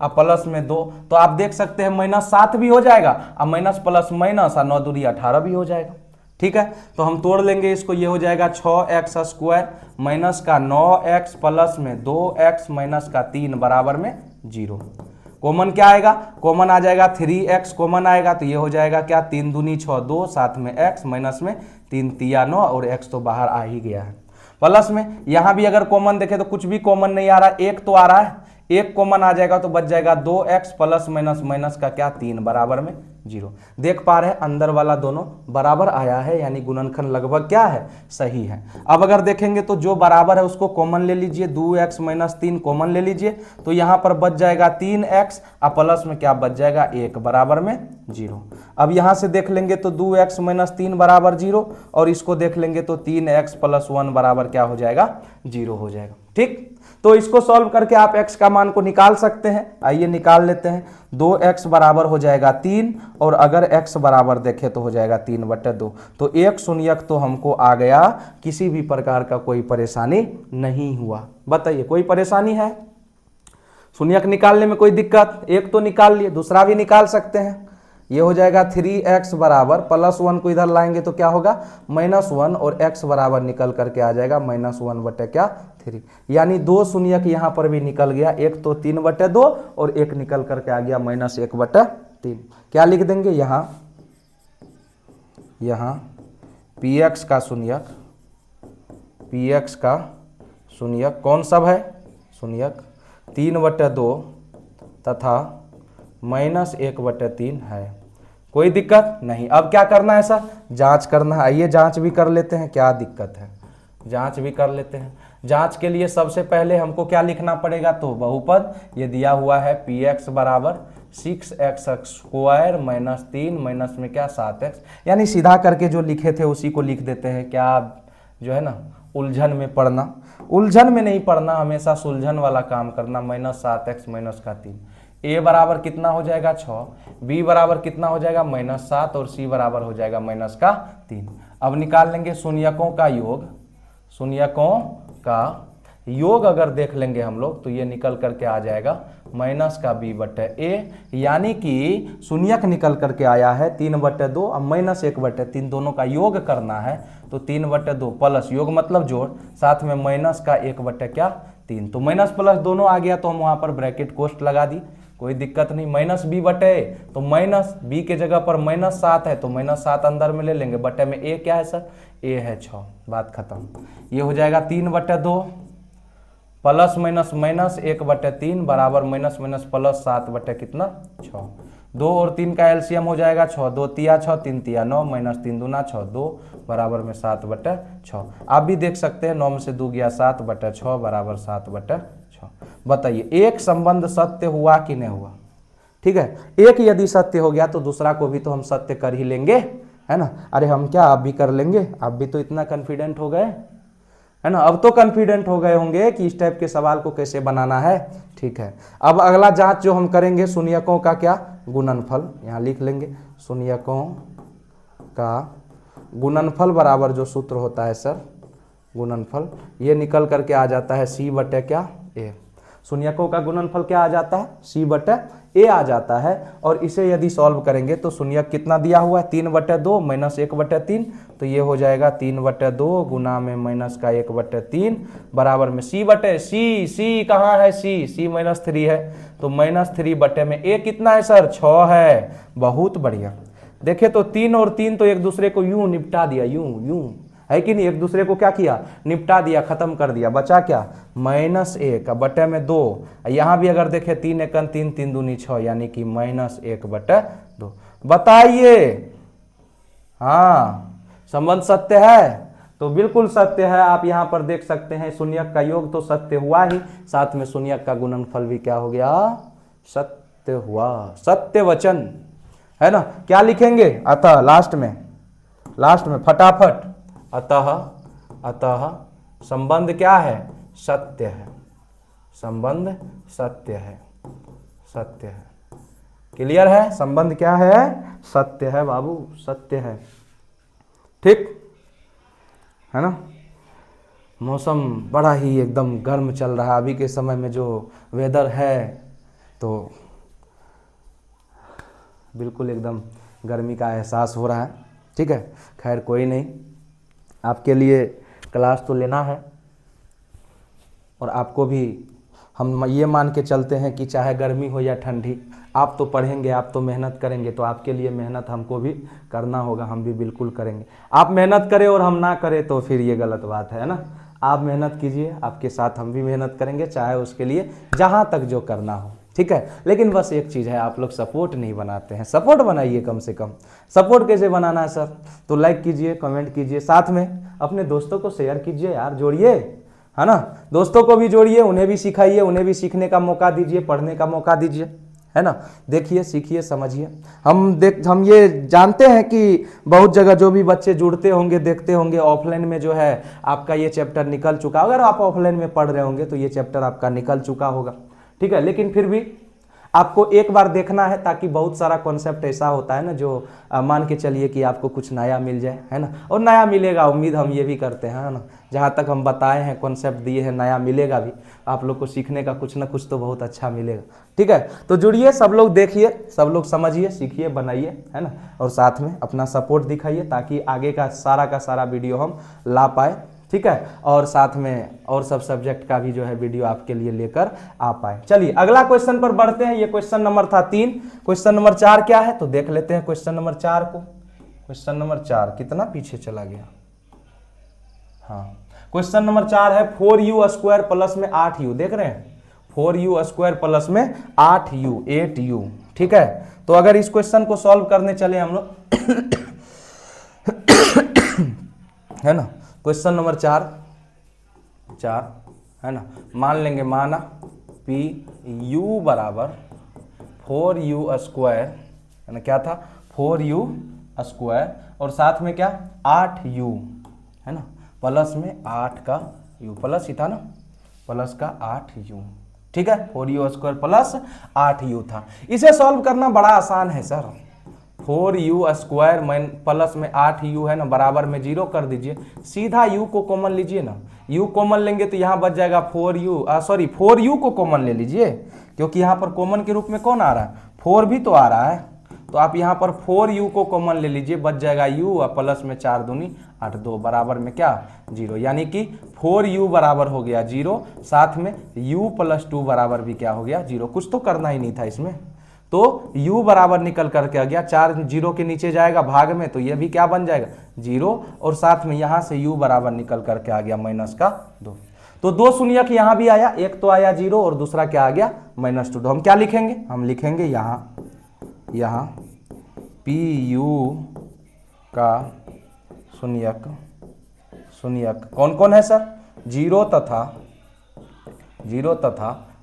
और प्लस में 2, तो आप देख सकते हैं -7 भी हो जाएगा और माइनस प्लस माइनस और 9 दूनी 18 भी हो जाएगा। ठीक है, तो हम तोड़ लेंगे इसको, ये हो जाएगा 6x² माइनस का 9x प्लस में 2x माइनस का 3 बराबर में 0। कॉमन क्या आएगा, कॉमन आ जाएगा 3x कॉमन आएगा, तो ये हो जाएगा क्या 3 दूनी 6 2, साथ में x माइनस में 3 तिया 9 और x तो बाहर आ ही गया है। प्लस में यहां भी अगर कॉमन देखें तो कुछ भी कॉमन नहीं आ रहा, एक तो आ रहा है, एक कॉमन आ जाएगा तो बच जाएगा 2x प्लस माइनस माइनस का क्या 3 बराबर में 0। देख पा रहे हैं अंदर वाला दोनों बराबर आया है, यानी गुणनखंड लगभग क्या है सही है। अब अगर देखेंगे तो जो बराबर है उसको कॉमन ले लीजिए, 2x माइनस 3 कॉमन ले लीजिए, तो यहां पर बच जाएगा 3x और प्लस में क्या बच जाएगा 1 बराबर में 0। अब यहां से देख लेंगे तो 2x माइनस 3 बराबर 0 और इसको देख लेंगे तो 3x प्लस 1 बराबर क्या हो जाएगा 0 हो जाएगा। ठीक, तो इसको सॉल्व करके आप x का मान को निकाल सकते हैं। आइए निकाल लेते हैं। 2x बराबर हो जाएगा 3 और अगर x बराबर देखें तो हो जाएगा 3/2, तो एक शून्यक तो हमको आ गया, किसी भी प्रकार का कोई परेशानी नहीं हुआ। बताइए कोई परेशानी है शून्यक निकालने में? कोई दिक्कत? एक तो निकाल लिए, दूसरा भी निकाल सकते हैं। ये हो जाएगा 3x बराबर +1 को इधर लाएंगे तो क्या होगा -1 और x बराबर निकल करके आ जाएगा -1/3, यानी 2 शून्यक यहाँ पर भी निकल गया, एक तो 3/2 और एक निकल करके आ गया -1/3। क्या लिख देंगे यहाँ px का शून्यक कौन सब है शून्यक 3/2 तथा -1/3 है। कोई दिक्कत नहीं। अब क्या करना है सर, जांच करना है। आइए जांच भी कर लेते हैं, क्या दिक्कत है, जांच भी कर लेते हैं। जांच के लिए सबसे पहले हमको क्या लिखना पड़ेगा, तो बहुपद ये दिया हुआ है px बराबर 6x² माइनस 3 माइनस में क्या 7x, यानी सीधा करके जो लिखे थे उसी को लिख देते हैं। क्या जो है ना उलझन में पढ़ना, उलझन में नहीं पढ़ना, हमेशा सुलझन वाला काम करना। -7x माइनस का 3, a बराबर कितना हो जाएगा 6, b बराबर कितना हो जाएगा -7 और c बराबर हो जाएगा -3। अब निकाल लेंगे शून्यकों का योग। शून्यकों का योग अगर देख लेंगे हम लोग तो ये निकल करके आ जाएगा -b/a, यानी कि शून्यक निकल करके आया है 3/2 और -1/3, दोनों का योग करना है तो 3/2 प्लस योग मतलब जोड़, साथ में माइनस का 1/3, तो माइनस प्लस दोनों आ गया, तो हम वहां पर ब्रैकेट कोष्ट लगा दी, कोई दिक्कत नहीं। -b/a, तो -b के जगह पर -7 है तो -7 अंदर में ले लेंगे, बटे में a क्या है सर, a है 6, बात खत्म। ये हो जाएगा 3/2 प्लस माइनस माइनस 1/3 बराबर माइनस माइनस प्लस 7 कितना 6। 2 और 3 का एलसीएम हो जाएगा 6, 2 तिया 6, 3 तिया 9, -3 दूना 6, 2 बराबर में 7/6। आप भी देख सकते हैं 9 में से 2 गया 7/6 बराबर 7/6। बताइए एक संबंध सत्य हुआ कि नहीं हुआ? ठीक है, एक यदि सत्य हो गया तो दूसरा को भी तो हम सत्य कर ही लेंगे, है ना। अरे हम क्या, आप भी कर लेंगे, आप भी तो इतना कॉन्फिडेंट हो गए, है ना। अब तो कॉन्फिडेंट हो गए होंगे कि इस टाइप के सवाल को कैसे बनाना है। ठीक है, अब अगला जांच जो हम करेंगे शून्यकों का क्या गुणनफल, यहाँ लिख लेंगे शून्यकों का गुणनफल बराबर जो सूत्र होता है सर गुणनफल, ये निकल करके आ जाता है c/a। शून्यकों का गुणनफल क्या आ जाता है, c/a आ जाता है। और इसे यदि सॉल्व करेंगे तो शून्यक कितना दिया हुआ है 3/2 माइनस 1/3, तो ये हो जाएगा 3/2 गुना में माइनस का 1/3 बराबर में c कहाँ है, c -3 है, तो -3 बटे में a कितना है सर 6 है। बहुत बढ़िया। देखे तो 3 और 3 तो एक दूसरे को यूं निपटा दिया, यूं, है है कि नहीं, एक दूसरे को क्या किया, निपटा दिया, खत्म कर दिया, बचा क्या, -1 बटे में 2। यहाँ भी अगर देखें 3 एकन 3, 3 दूनी 6, यानी कि -1 बटे 2। बताइए, हाँ संबंध सत्य है, तो बिल्कुल सत्य है। आप यहाँ पर देख सकते हैं शून्यक का योग तो सत्य हुआ ही, साथ में शून्यक का गुणनफल भी क्या हो गया, सत्य हुआ, सत्य वचन, है ना। क्या लिखेंगे, अतः लास्ट में फटाफट, अतः संबंध क्या है, सत्य है, संबंध सत्य है, सत्य है। क्लियर है, संबंध क्या है, सत्य है बाबू, सत्य है। ठीक है ना। मौसम बड़ा ही एकदम गर्म चल रहा है अभी के समय में, जो वेदर है तो बिल्कुल एकदम गर्मी का एहसास हो रहा है। ठीक है, खैर कोई नहीं, आपके लिए क्लास तो लेना है, और आपको भी हम ये मान के चलते हैं कि चाहे गर्मी हो या ठंडी, आप तो पढ़ेंगे, आप तो मेहनत करेंगे, तो आपके लिए मेहनत हमको भी करना होगा, हम भी बिल्कुल करेंगे। आप मेहनत करें और हम ना करें तो फिर ये गलत बात है ना। आप मेहनत कीजिए, आपके साथ हम भी मेहनत करेंगे, चाहे उसके लिए जहाँ तक जो करना हो। ठीक है, लेकिन बस एक चीज़ है, आप लोग सपोर्ट नहीं बनाते हैं, सपोर्ट बनाइए कम से कम। सपोर्ट कैसे बनाना है सर, तो लाइक कीजिए, कमेंट कीजिए, साथ में अपने दोस्तों को शेयर कीजिए यार, जोड़िए, है ना। दोस्तों को भी जोड़िए, उन्हें भी सिखाइए, उन्हें भी सीखने का मौका दीजिए, पढ़ने का मौका दीजिए, है ना। देखिए, सीखिए, समझिए। हम ये जानते हैं कि बहुत जगह जो भी बच्चे जुड़ते होंगे, देखते होंगे, ऑफलाइन में जो है आपका ये चैप्टर निकल चुका, अगर आप ऑफलाइन में पढ़ रहे होंगे तो ये चैप्टर आपका निकल चुका होगा। ठीक है, लेकिन फिर भी आपको एक बार देखना है, ताकि बहुत सारा कॉन्सेप्ट ऐसा होता है ना जो मान के चलिए कि आपको कुछ नया मिल जाए, है ना। और नया मिलेगा, उम्मीद हम ये भी करते हैं, है ना। जहाँ तक हम बताए हैं, कॉन्सेप्ट दिए हैं, नया मिलेगा भी, आप लोग को सीखने का कुछ ना कुछ तो बहुत अच्छा मिलेगा। ठीक है, तो जुड़िए, सब लोग देखिए, सब लोग समझिए, सीखिए, बनाइए, है ना। और साथ में अपना सपोर्ट दिखाइए, ताकि आगे का सारा वीडियो हम ला पाए। ठीक है, और साथ में और सब सब्जेक्ट का भी जो है वीडियो आपके लिए लेकर आ पाए। चलिए अगला क्वेश्चन पर बढ़ते हैं। ये क्वेश्चन नंबर था 3। क्वेश्चन नंबर 4 क्या है, तो देख लेते हैं क्वेश्चन नंबर 4 को। क्वेश्चन नंबर 4 कितना पीछे चला गया, हाँ, क्वेश्चन नंबर 4 है 4u² प्लस में 8u, देख रहे हैं 4u² प्लस में 8u, 8u। ठीक है, तो अगर इस क्वेश्चन को सॉल्व करने चले हम लोग है ना, क्वेश्चन नंबर 4 है ना, मान लेंगे, माना पी यू बराबर 4u², है ना, क्या था 4u², और साथ में क्या 8u, है ना, प्लस में 8 का u, प्लस ही था ना, प्लस का 8u। ठीक है, 4u² प्लस 8u था। इसे सॉल्व करना बड़ा आसान है सर। 4u² प्लस में 8u है ना, बराबर में 0 कर दीजिए, सीधा u को कॉमन लीजिए ना। u कॉमन लेंगे तो यहाँ बच जाएगा 4u को कॉमन ले लीजिए, क्योंकि यहाँ पर कॉमन के रूप में कौन आ रहा है, 4 भी तो आ रहा है, तो आप यहाँ पर 4u को कॉमन ले लीजिए, बच जाएगा u, और प्लस में 4 दूनी 8, 2 बराबर में क्या 0, यानी कि 4u बराबर हो गया 0, साथ में u + 2 बराबर भी क्या हो गया 0। कुछ तो करना ही नहीं था इसमें, तो u बराबर निकल करके आ गया, 4 0 के नीचे जाएगा भाग में, तो ये भी क्या बन जाएगा 0, और साथ में यहाँ से u बराबर निकल करके आ गया -2। तो 2 शून्यक यहाँ भी आया, एक तो आया 0 और दूसरा क्या आ गया -2। तो हम क्या लिखेंगे, हम लिखेंगे यहाँ pu का शून्यक कौन कौन है सर, 0 तथा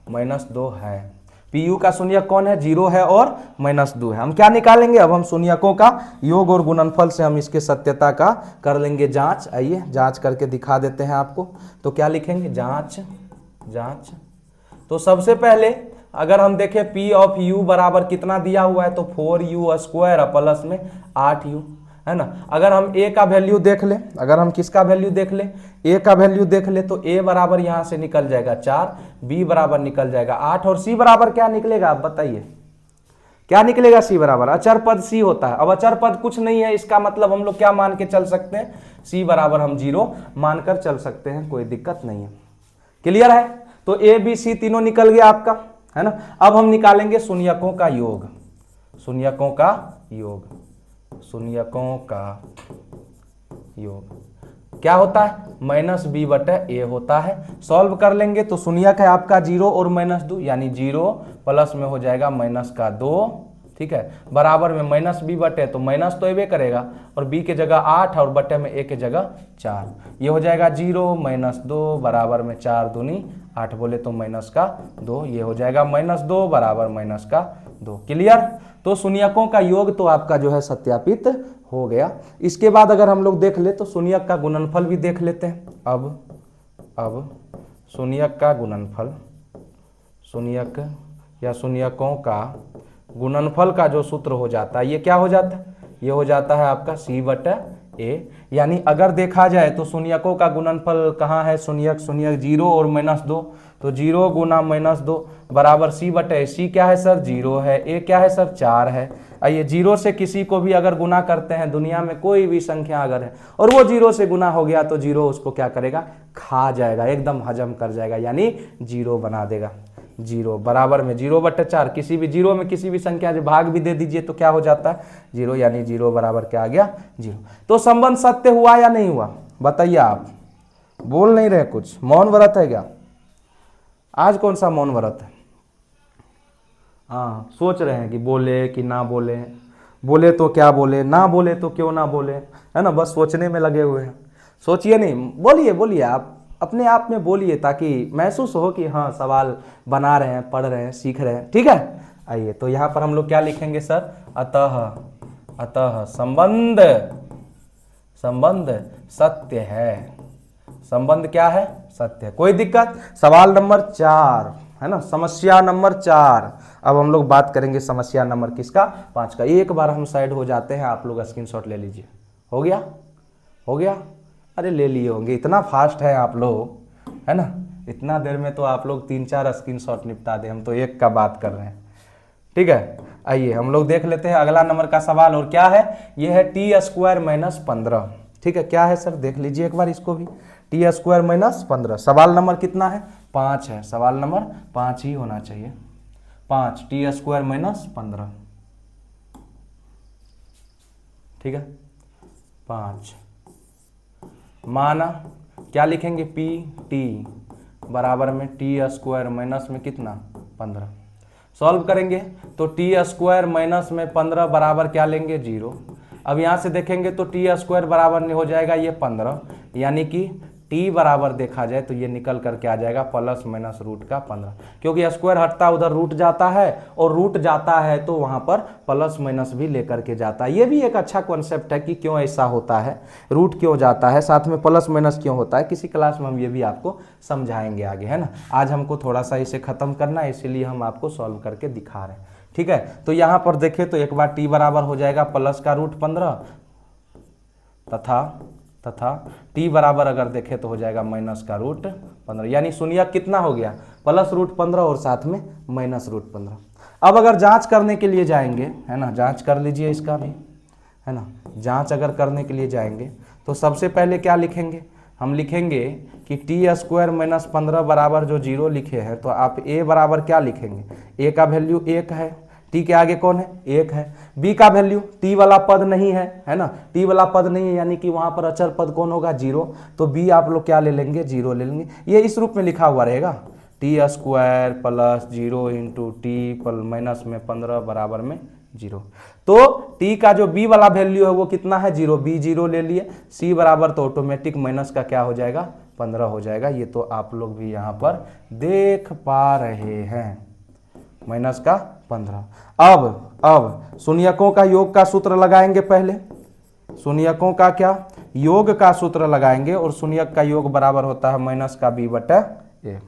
-2 है। पीयू का शून्यक कौन है, 0 है और -2 है। हम क्या निकालेंगे, अब हम शून्यकों का योग और गुणनफल से हम इसके सत्यता का कर लेंगे जांच। आइए जांच करके दिखा देते हैं आपको। तो क्या लिखेंगे, जांच। तो सबसे पहले अगर हम देखें P ऑफ U बराबर कितना दिया हुआ है, तो 4u² प्लस में 8u, है ना। अगर हम A का वैल्यू देख ले, अगर हम किसका वैल्यू देख ले, A का वैल्यू देख ले, तो A बराबर यहाँ से निकल जाएगा 4, B बराबर निकल जाएगा 8, और C बराबर क्या निकलेगा, आप बताइए क्या निकलेगा। C बराबर अचर पद C होता है। अब अचर पद कुछ नहीं है, इसका मतलब हम लोग क्या मान के चल सकते हैं, C बराबर हम 0 मानकर चल सकते हैं, कोई दिक्कत नहीं है। क्लियर है, तो A B C तीनों निकल गया आपका, है ना। अब हम निकालेंगे शून्यकों का योग, शून्यकों का योग। क्या होता है, माइनस बी बटे ए होता है। सॉल्व कर लेंगे तो शून्यक है आपका 0 और -2, यानी 0 प्लस में हो जाएगा -2, ठीक है, बराबर में माइनस बी बटे, तो माइनस तो एबे करेगा, और बी के जगह 8 और बटे में ए के जगह 4, ये हो जाएगा 0 -2 बराबर में 4 दूनी 8, बोले तो -2, ये हो जाएगा -2 बराबर -2। क्लियर। तो शून्यकों का योग तो आपका जो है सत्यापित हो गया। इसके बाद अगर हम लोग देख ले तो शून्यक का गुणनफल भी देख लेते हैं। अब शून्यक का गुणनफल, शून्यक या शून्यकों का गुणनफल का जो सूत्र हो जाता है, ये क्या हो जाता है, ये हो जाता है आपका c बटा a। यानी अगर देखा जाए तो शून्यकों का गुणनफल कहाँ है, शून्यक 0 और -2, तो 0 गुना -2 बराबर c बटे c क्या है सर, 0 है, a क्या है सर, 4 है। आइए 0 से किसी को भी अगर गुना करते हैं, दुनिया में कोई भी संख्या अगर है और वो 0 से गुना हो गया तो 0 उसको क्या करेगा, खा जाएगा, एकदम हजम कर जाएगा, यानी 0 बना देगा। 0 बराबर में 0 बटे 4, किसी भी 0 में किसी भी संख्या से भाग भी दे दीजिए तो क्या हो जाता है, 0, यानी 0 बराबर क्या आ गया, 0। तो संबंध सत्य हुआ या नहीं हुआ, बताइए। आप बोल नहीं रहे, कुछ मौन व्रत है क्या आज, कौन सा मौन व्रत है? हाँ, सोच रहे हैं कि बोले कि ना बोले, बोले तो क्या बोले, ना बोले तो क्यों ना बोले, है ना, बस सोचने में लगे हुए हैं। सोचिए नहीं, बोलिए बोलिए, आप अपने आप में बोलिए ताकि महसूस हो कि हाँ सवाल बना रहे हैं, पढ़ रहे हैं, सीख रहे हैं, ठीक है। आइए तो यहाँ पर हम लोग क्या लिखेंगे सर, अतः संबंध सत्य है, संबंध क्या है, सत्य है। कोई दिक्कत। सवाल नंबर 4 है ना, समस्या नंबर 4। अब हम लोग बात करेंगे समस्या नंबर किसका, 5 का। एक बार हम साइड हो जाते हैं, आप लोग स्क्रीनशॉट ले लीजिए। हो गया, हो गया, अरे ले लिए होंगे, इतना फास्ट है आप लोग, है ना, इतना देर में तो आप लोग 3-4 स्क्रीनशॉट निपटा दे, हम तो एक का बात कर रहे हैं, ठीक है। आइए हम लोग देख लेते हैं अगला नंबर का सवाल, और क्या है, ये है t² - 15, ठीक है। क्या है सर, देख लीजिए एक बार इसको भी, t² - 15। सवाल नंबर कितना है, 5 है, सवाल नंबर 5 ही होना चाहिए, 5 t² - 15, ठीक है, 5। माना क्या लिखेंगे, पी टी बराबर में t² में कितना, 15। सॉल्व करेंगे तो t² में 15 बराबर क्या लेंगे, 0। अब यहाँ से देखेंगे तो t² बराबर हो जाएगा ये 15, यानी कि t बराबर देखा जाए तो ये निकल करके आ जाएगा +- क्योंकि स्क्वायर हटता उधर रूट जाता है, और रूट जाता है तो वहाँ पर +- भी लेकर के जाता है। ये भी एक अच्छा कॉन्सेप्ट है कि क्यों ऐसा होता है, रूट क्यों जाता है, साथ में +- क्यों होता है, किसी क्लास में हम ये भी आपको समझाएंगे आगे, है ना। आज हमको थोड़ा सा इसे ख़त्म करना है, इसीलिए हम आपको सॉल्व करके दिखा रहे हैं, ठीक है। तो यहाँ पर देखें तो एक बार t बराबर हो जाएगा +√15 तथा t बराबर अगर देखें तो हो जाएगा -√15, यानी शून्यक कितना हो गया, +√15 और साथ में -√15। अब अगर जांच करने के लिए जाएंगे, है ना, जांच कर लीजिए इसका भी, है ना, जांच अगर करने के लिए जाएंगे तो सबसे पहले क्या लिखेंगे, हम लिखेंगे कि t² - 15 बराबर जो 0 लिखे हैं तो आप a बराबर क्या लिखेंगे, a का वैल्यू 1 है, t के आगे कौन है, 1 है, b का वैल्यू, t वाला पद नहीं है ना, t वाला पद नहीं है, यानी कि वहां पर अचर पद कौन होगा, 0, तो b आप लोग क्या ले लेंगे, 0 ले लेंगे। ये इस रूप में लिखा हुआ रहेगा, t² + 0 × t - 15 बराबर में 0। तो t का जो b वाला वैल्यू है वो कितना है, 0, b 0 ले लिए, c बराबर तो ऑटोमेटिक माइनस का क्या हो जाएगा, 15 हो जाएगा। ये तो आप लोग भी यहाँ पर देख पा रहे हैं, -15। अब शून्यकों का योग का सूत्र लगाएंगे, पहले शून्यकों का क्या योग का सूत्र लगाएंगे, और शून्यक का योग बराबर होता है -b/a।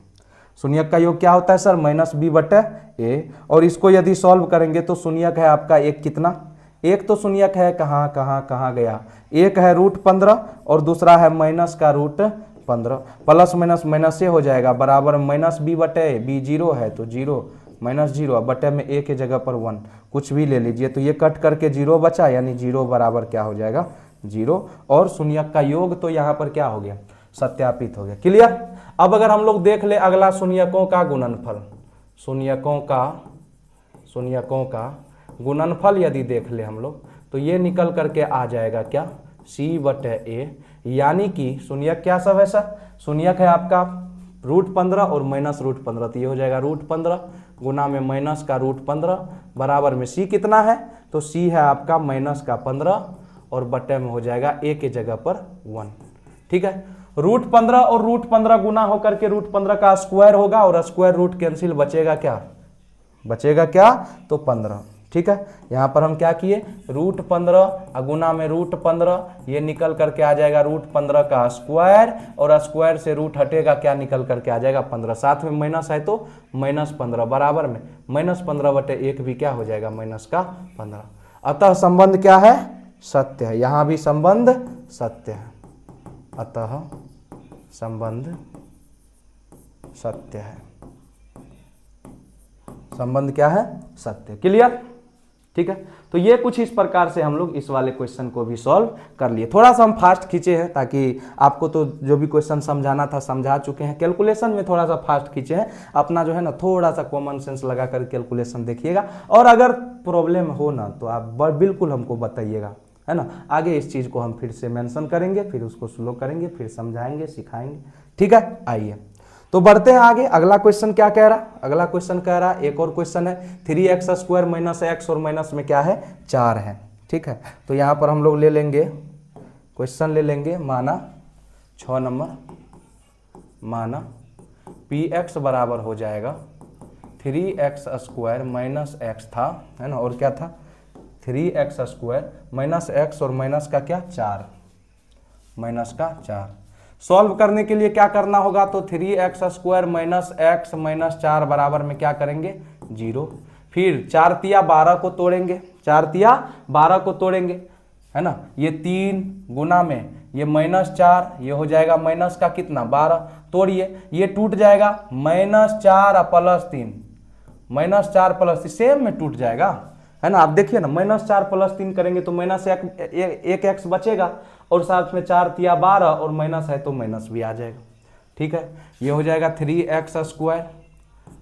शून्यक का योग क्या होता है सर, -b/a, और इसको यदि सॉल्व करेंगे तो शून्यक है आपका एक, कितना, एक तो शून्यक है, कहाँ गया, एक है √15 और दूसरा है -√15, +- से हो जाएगा बराबर -b/a, b 0 है तो 0 -0, बटे में a के जगह पर 1 कुछ भी ले लीजिए, तो ये कट करके 0 बचा, यानी 0 बराबर क्या हो जाएगा, 0, और शून्यक का योग तो यहाँ पर क्या हो गया, सत्यापित हो गया। क्लियर। अब अगर हम लोग देख ले अगला शून्यकों का गुणनफल, शून्यकों का गुणनफल यदि देख ले हम लोग तो ये निकल करके आ जाएगा क्या, सी बटे ए, यानी कि शून्यक क्या सब है सर, शून्यक है आपका √15 और -√15, तो ये हो जाएगा √15 गुना में माइनस का √15 बराबर में सी कितना है, तो सी है आपका -15 और बटे में हो जाएगा ए के जगह पर 1। ठीक है, √15 और √15 गुना होकर के √15 का स्क्वायर होगा और स्क्वायर रूट कैंसिल, बचेगा क्या, तो 15। ठीक है, यहाँ पर हम क्या किए, √15 गुना में √15, ये निकल करके आ जाएगा √15 का स्क्वायर और स्क्वायर से रूट हटेगा, क्या निकल करके आ जाएगा 15, साथ में माइनस है तो -15 बराबर में -15 बटे 1 भी क्या हो जाएगा -15। अतः संबंध क्या है, सत्य है, यहाँ भी संबंध सत्य है, अतः संबंध सत्य है, संबंध क्या है, सत्य। क्लियर। ठीक है, तो ये कुछ इस प्रकार से हम लोग इस वाले क्वेश्चन को भी सॉल्व कर लिए। थोड़ा सा हम फास्ट खींचे हैं ताकि आपको तो जो भी क्वेश्चन समझाना था समझा चुके हैं, कैलकुलेशन में थोड़ा सा फास्ट खींचे हैं, अपना जो है ना थोड़ा सा कॉमन सेंस लगा कर कैलकुलेशन देखिएगा, और अगर प्रॉब्लम हो ना तो आप बिल्कुल हमको बताइएगा, है ना। आगे इस चीज़ को हम फिर से मेंशन करेंगे, फिर उसको स्लो करेंगे, फिर समझाएंगे, सिखाएंगे। ठीक है, आइए तो बढ़ते हैं आगे। अगला क्वेश्चन क्या कह रहा, अगला क्वेश्चन कह रहा है, एक और क्वेश्चन है 3x² - x और माइनस में क्या है 4 है। ठीक है, तो यहाँ पर हम लोग ले लेंगे क्वेश्चन, ले लेंगे माना 6 नंबर, माना px बराबर हो जाएगा 3x² - x था, है ना, और क्या था 3x² - x और माइनस का क्या 4, माइनस का 4। सॉल्व करने के लिए क्या करना होगा, तो 3x² - x - 4 बराबर में क्या करेंगे 0, फिर 4 तिया 12 को तोड़ेंगे, 4 तिया 12 को तोड़ेंगे, है ना, ये 3 गुना में ये -4, ये हो जाएगा माइनस का कितना 12, तोड़िए, ये टूट जाएगा -4 + 3, -4 + 3 सेम में टूट जाएगा, है ना। आप देखिए ना, -4 + 3 करेंगे तो एक x बचेगा और साथ में 4 तिया 12 और माइनस है तो माइनस भी आ जाएगा। ठीक है, ये हो जाएगा 3x²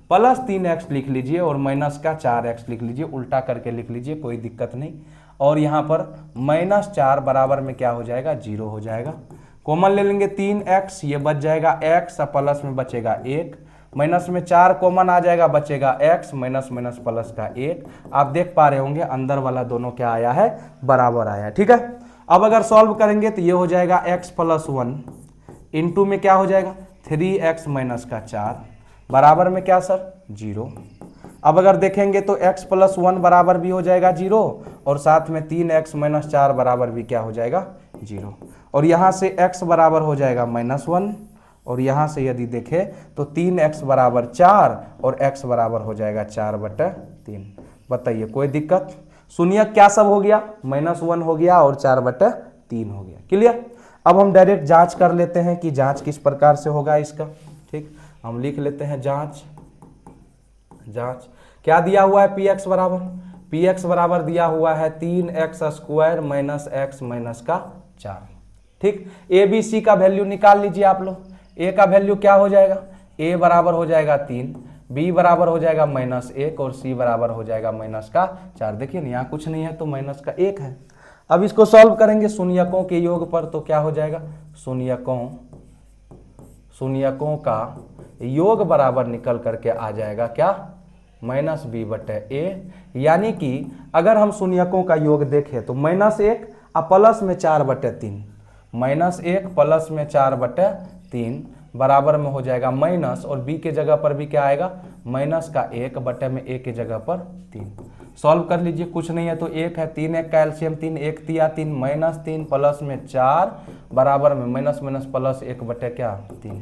+ 3x लिख लीजिए और माइनस का 4x लिख लीजिए, उल्टा करके लिख लीजिए, कोई दिक्कत नहीं। और यहाँ पर -4 बराबर में क्या हो जाएगा 0 हो जाएगा, कॉमन ले लेंगे 3x, ये बच जाएगा x, प्लस में बचेगा 1, माइनस में 4 कॉमन आ जाएगा, बचेगा x, माइनस माइनस प्लस का 1। आप देख पा रहे होंगे अंदर वाला दोनों क्या आया है, बराबर आया है। ठीक है, अब अगर सॉल्व करेंगे तो ये हो जाएगा x + 1 इंटू में क्या हो जाएगा 3x - 4 बराबर में क्या सर 0। अब अगर देखेंगे तो x + 1 बराबर भी हो जाएगा 0 और साथ में 3x - 4 बराबर भी क्या हो जाएगा 0, और यहाँ से x बराबर हो जाएगा -1 और यहाँ से यदि देखें तो 3x बराबर 4 और x बराबर हो जाएगा 4/3। बताइए कोई दिक्कत, शून्य क्या सब हो गया -1 हो गया और 4/3 हो गया। क्लियर। अब हम डायरेक्ट जांच कर लेते हैं कि जांच किस प्रकार से होगा इसका। ठीक, हम लिख लेते हैं जांच। जांच क्या दिया हुआ है, px बराबर दिया हुआ है 3x² - x - का 4। ठीक, ए बी सी का वैल्यू निकाल लीजिए आप लोग। ए का वैल्यू क्या हो जाएगा, ए बराबर हो जाएगा 3, बी बराबर हो जाएगा -1 और सी बराबर हो जाएगा -4। देखिए ना यहाँ कुछ नहीं है तो -1 है। अब इसको सॉल्व करेंगे शून्यकों के योग पर तो क्या हो जाएगा, शून्यकों का योग बराबर निकल करके आ जाएगा क्या -b/a। यानी कि अगर हम शून्यकों का योग देखें तो -1 और प्लस में 4/3, -1 प्लस में 4/3 बराबर में हो जाएगा माइनस, और b के जगह पर भी क्या आएगा -1 में a के जगह पर 3। सॉल्व कर लीजिए, कुछ नहीं है तो 1 है, 3 1 का एलसीएम 3, 1 तिया 3 -3 प्लस में 4 बराबर में माइनस माइनस प्लस 1/3।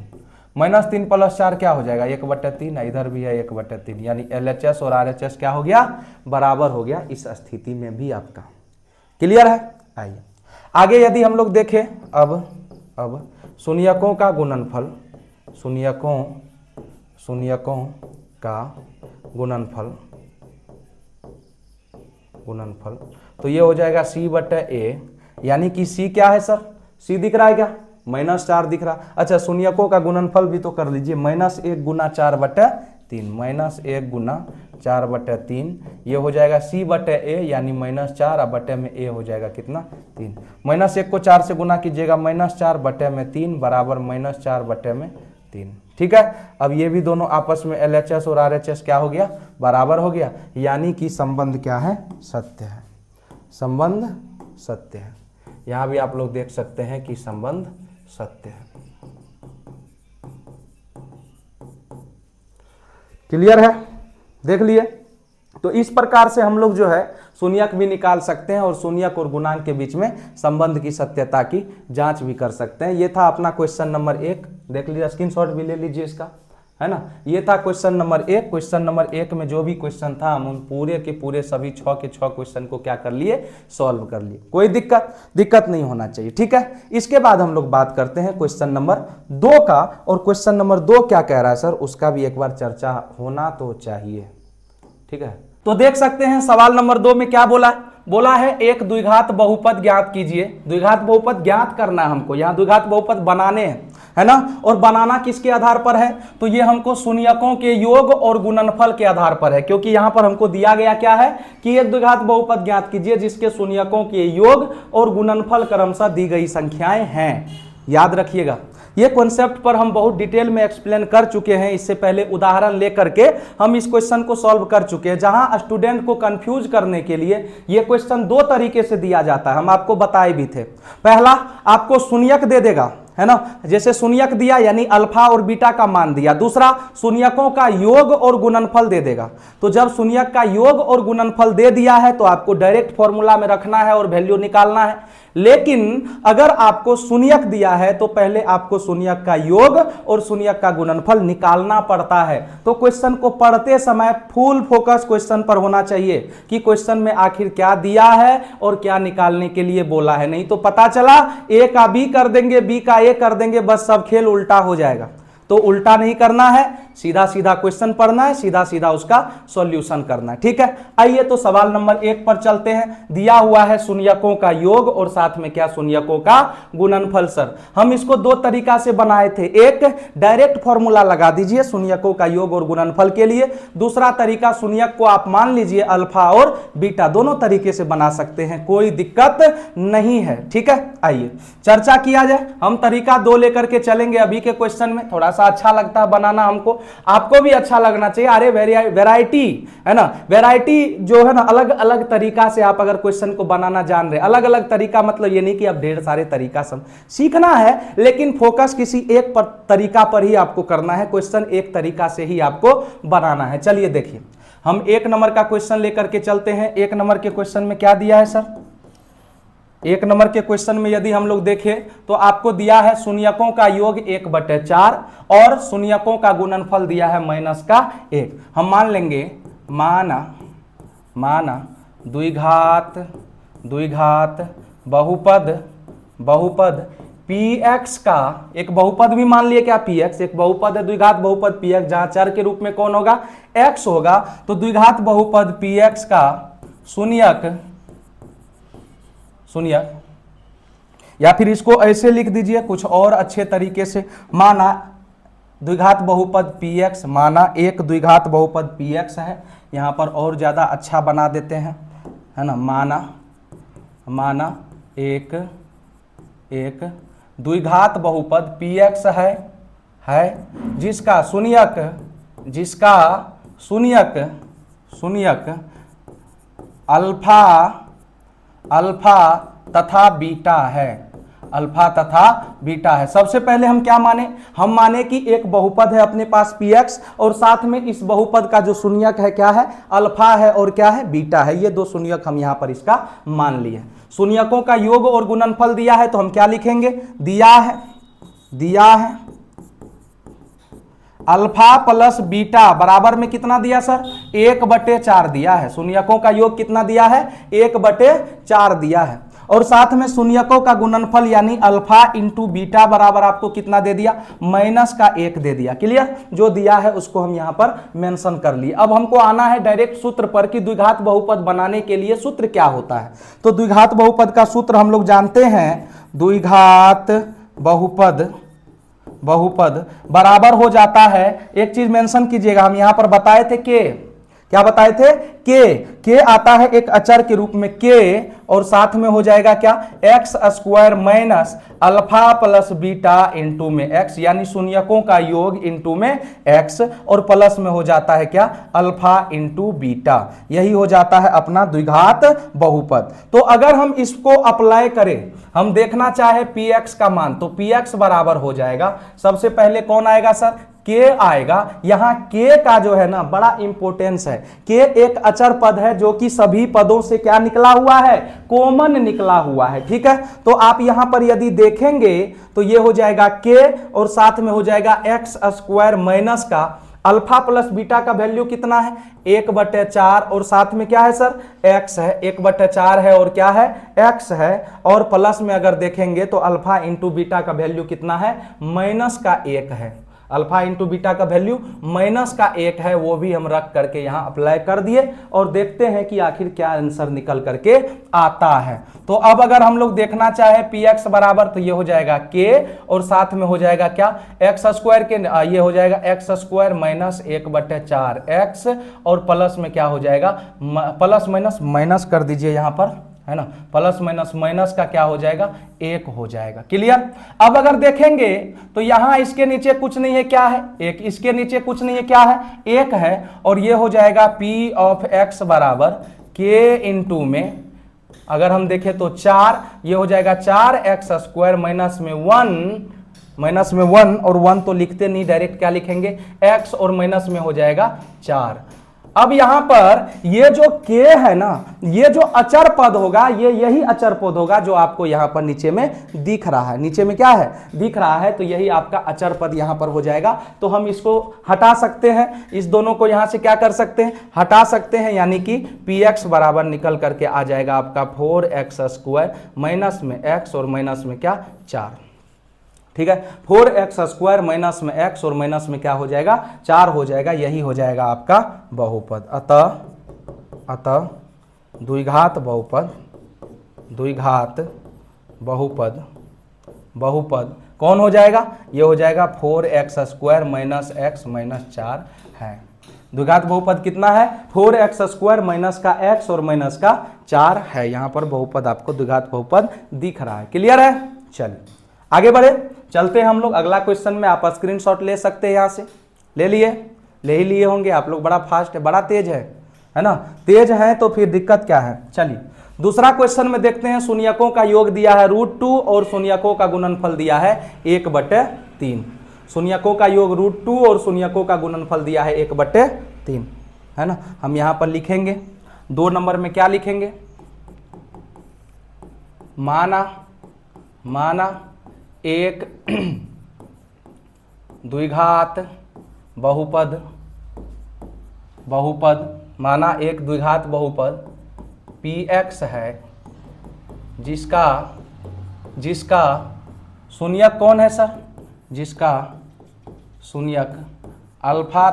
-3 + 4 क्या हो जाएगा 1/3, इधर भी है 1/3, यानी LHS और RHS क्या हो गया बराबर हो गया इस स्थिति में भी आपका। क्लियर है। आइए आगे यदि हम लोग देखें अब शून्यकों का गुणनफल, शून्यकों का गुणनफल तो ये हो जाएगा c/a, यानी कि c क्या है सर, c दिख रहा है क्या -4 दिख रहा। अच्छा शून्यकों का गुणनफल भी तो कर लीजिए, -1 × 4/3 3, -1 गुना 4/3, ये हो जाएगा C/A यानी -4, अब बटे में A हो जाएगा कितना 3। -1 को 4 से गुना कीजिएगा, -4/3 बराबर -4/3। ठीक है, अब ये भी दोनों आपस में LHS और RHS क्या हो गया, बराबर हो गया, यानी कि संबंध क्या है, सत्य है। संबंध सत्य है। यहां भी आप लोग देख सकते हैं कि संबंध सत्य है। क्लियर है, देख लिए। तो इस प्रकार से हम लोग जो है शून्यक भी निकाल सकते हैं और शून्यक और गुणांक के बीच में संबंध की सत्यता की जांच भी कर सकते हैं। ये था अपना क्वेश्चन नंबर 1, देख लीजिए, स्क्रीनशॉट भी ले लीजिए इसका, है ना। ये था क्वेश्चन नंबर 1। क्वेश्चन नंबर 1 में जो भी क्वेश्चन था हम उन पूरे के पूरे सभी 6 के 6 क्वेश्चन को क्या कर लिए, सॉल्व कर लिए। कोई दिक्कत नहीं होना चाहिए। ठीक है, इसके बाद हम लोग बात करते हैं क्वेश्चन नंबर 2 का, और क्वेश्चन नंबर 2 क्या कह रहा है सर, उसका भी एक बार चर्चा होना तो चाहिए। ठीक है, तो देख सकते हैं सवाल नंबर 2 में क्या बोला है एक द्विघात बहुपद ज्ञात कीजिए। द्विघात बहुपद ज्ञात करना है हमको, यहाँ द्विघात बहुपद बनाने हैं, है ना। और बनाना किसके आधार पर है, तो ये हमको शून्यकों के योग और गुणनफल के आधार पर है, क्योंकि यहाँ पर हमको दिया गया क्या है कि एक द्विघात बहुपद ज्ञात कीजिए जिसके शून्यकों के योग और गुणनफल क्रमशः दी गई संख्याएं हैं। याद रखिएगा, ये कॉन्सेप्ट पर हम बहुत डिटेल में एक्सप्लेन कर चुके हैं। इससे पहले उदाहरण लेकर के हम इस क्वेश्चन को सॉल्व कर चुके हैं, जहां स्टूडेंट को कंफ्यूज करने के लिए ये क्वेश्चन 2 तरीके से दिया जाता है, हम आपको बताए भी थे। पहला, आपको शून्यक दे देगा, है ना, जैसे शून्यक दिया यानी अल्फा और बीटा का मान दिया। दूसरा, शून्यकों का योग और गुणनफल दे देगा। तो जब शून्यक का योग और गुणनफल दे दिया है तो आपको डायरेक्ट फॉर्मूला में रखना है और वैल्यू निकालना है। लेकिन अगर आपको शून्यक दिया है तो पहले आपको शून्यक का योग और शून्यक का गुणनफल निकालना पड़ता है। तो क्वेश्चन को पढ़ते समय फुल फोकस क्वेश्चन पर होना चाहिए कि क्वेश्चन में आखिर क्या दिया है और क्या निकालने के लिए बोला है। नहीं तो पता चला ए का बी कर देंगे, बी का ए कर देंगे, बस सब खेल उल्टा हो जाएगा। तो उल्टा नहीं करना है, सीधा सीधा क्वेश्चन पढ़ना है, सीधा सीधा उसका सॉल्यूशन करना है। ठीक है, आइए तो सवाल नंबर 1 पर चलते हैं। दिया हुआ है शून्यकों का योग और साथ में क्या, शून्यकों का गुणनफल। सर हम इसको 2 तरीका से बनाए थे, एक डायरेक्ट फॉर्मूला लगा दीजिए शून्यकों का योग और गुणनफल के लिए, दूसरा तरीका शून्यक को आप मान लीजिए अल्फा और बीटा, दोनों तरीके से बना सकते हैं, कोई दिक्कत नहीं है। ठीक है, आइए चर्चा किया जाए। हम तरीका 2 लेकर के चलेंगे अभी के क्वेश्चन में, थोड़ा अच्छा लगता है बनाना हमको, आपको भी अच्छा लगना चाहिए। अरे वैरायटी है ना, वैरायटी जो है ना, अलग अलग तरीका से आप अगर क्वेश्चन को बनाना जान रहे, अलग अलग तरीका मतलब ये नहीं कि आप ढेर सारे तरीका सब सीखना है, लेकिन फोकस किसी एक तरीका पर ही आपको करना है। क्वेश्चन एक तरीका से ही आपको बनाना है। चलिए देखिए, हम 1 नंबर का क्वेश्चन लेकर के चलते हैं। 1 नंबर के क्वेश्चन में क्या दिया है सर, 1 नंबर के क्वेश्चन में यदि हम लोग देखें तो आपको दिया है शून्यकों का योग 1/4 और शून्यकों का गुणनफल दिया है -1। हम मान लेंगे, माना द्विघात बहुपद px का, एक बहुपद भी मान लिए क्या, px एक बहुपद है, द्विघात बहुपद px, जहां चर के रूप में कौन होगा, x होगा। तो द्विघात बहुपद px का शून्यक, या फिर इसको ऐसे लिख दीजिए कुछ और अच्छे तरीके से, माना द्विघात बहुपद px, माना एक द्विघात बहुपद px है, यहां पर और ज्यादा अच्छा बना देते हैं, है ना। माना एक द्विघात बहुपद px है जिसका शून्यक अल्फा तथा बीटा है, अल्फा तथा बीटा है। सबसे पहले हम क्या माने, हम माने कि एक बहुपद है अपने पास px और साथ में इस बहुपद का जो शून्यक है क्या है, अल्फा है और क्या है, बीटा है। ये 2 शून्यक हम यहां पर इसका मान लिए। शून्यकों का योग और गुणनफल दिया है तो हम क्या लिखेंगे, दिया है अल्फा प्लस बीटा बराबर में कितना दिया सर, 1/4 दिया है। शून्यकों का योग कितना दिया है, 1/4 दिया है। और साथ में शून्यकों का गुणनफल यानी अल्फा इंटू बीटा बराबर आपको कितना दे दिया, -1 दे दिया। क्लियर, जो दिया है उसको हम यहां पर मेंशन कर लिए। अब हमको आना है डायरेक्ट सूत्र पर कि द्विघात बहुपद बनाने के लिए सूत्र क्या होता है। तो द्विघात बहुपद का सूत्र हम लोग जानते हैं, द्विघात बहुपद बहुपद बराबर हो जाता है, एक चीज मेंशन कीजिएगा, हम यहां पर बताए थे के, क्या बताए थे, के आता है एक अचर के रूप में के, और साथ में हो जाएगा क्या, x square minus alpha plus beta into में एक्स, यानी शून्यकों का योग इंटू में एक्स, और प्लस में हो जाता है क्या, अल्फा इंटू बीटा, यही हो जाता है अपना द्विघात बहुपद। तो अगर हम इसको अप्लाई करें, हम देखना चाहे पी एक्स का मान, तो पी एक्स बराबर हो जाएगा, सबसे पहले कौन आएगा सर, के आएगा। यहां के का जो है ना बड़ा इंपॉर्टेंस है, के एक अचर पद है जो कि सभी पदों से क्या निकला हुआ है, कॉमन निकला हुआ है, ठीक है। तो आप यहां पर यदि देखेंगे तो ये हो जाएगा के, और साथ में हो जाएगा एक्स स्क्वायर माइनस का अल्फा प्लस बीटा का वैल्यू कितना है, 1/4, और साथ में क्या है सर, एक्स है, 1/4 है और क्या है, एक्स है, और प्लस में अगर देखेंगे तो अल्फा इंटू बीटा का वैल्यू कितना है, -1 है, अल्फा इंटू बीटा का वैल्यू -1 है, वो भी हम रख करके यहां अप्लाई कर दिए, और देखते हैं कि आखिर क्या आंसर निकल करके आता है। तो अब अगर हम लोग देखना चाहे पी एक्स बराबर, तो ये हो जाएगा के, और साथ में हो जाएगा क्या, एक्स स्क्वायर के, ये हो जाएगा एक्स स्क्वायर माइनस 1/4 एक्स, और प्लस में क्या हो जाएगा, प्लस माइनस माइनस कर दीजिए यहां पर, है ना, प्लस माइनस माइनस का क्या हो जाएगा, 1 हो जाएगा, क्लियर। अब अगर देखेंगे तो यहां इसके नीचे कुछ नहीं है, क्या है, 1, इसके नीचे कुछ नहीं है, क्या है, 1 है, और ये हो जाएगा P ऑफ x बराबर के इंटू में, अगर हम देखें तो 4, ये हो जाएगा 4x स्क्वायर माइनस में 1 और 1 तो लिखते नहीं, डायरेक्ट क्या लिखेंगे, x, और माइनस में हो जाएगा 4। अब यहां पर ये जो के है ना, ये जो अचर पद होगा, ये यही अचर पद होगा जो आपको यहां पर नीचे में दिख रहा है, नीचे में क्या है, दिख रहा है, तो यही आपका अचर पद यहां पर हो जाएगा। तो हम इसको हटा सकते हैं, इस दोनों को यहां से क्या कर सकते हैं, हटा सकते हैं, यानी कि पी एक्स बराबर निकल करके आ जाएगा आपका 4x स्क्वायर माइनस में x, और माइनस में क्या, 4, ठीक है, 4x स्क्वायर माइनस में x, और माइनस में क्या हो जाएगा, 4 हो जाएगा, यही हो जाएगा आपका बहुपद। अतः द्विघात बहुपद कौन हो जाएगा, ये हो जाएगा 4x square minus x minus 4 है। द्विघात बहुपद कितना है, 4x स्क्वायर माइनस का x और माइनस का 4 है, यहां पर बहुपद आपको द्विघात बहुपद दिख रहा है, क्लियर है। चलिए आगे बढ़े, चलते हैं हम लोग अगला क्वेश्चन में। आप स्क्रीनशॉट ले सकते हैं, यहां से ले ही लिए होंगे आप लोग, बड़ा फास्ट है, बड़ा तेज है ना, तेज है तो फिर दिक्कत क्या है। चलिए दूसरा क्वेश्चन में देखते हैं, शून्यकों का योग दिया है √2 और शून्यकों का गुणनफल दिया है 1/3, शून्यकों का योग √2 और शून्यकों का गुणनफल दिया है 1/3, है ना। हम यहां पर लिखेंगे 2 नंबर में क्या लिखेंगे, माना एक द्विघात बहुपद, माना एक द्विघात बहुपद px है, जिसका शून्यक कौन है सर, जिसका शून्यक अल्फा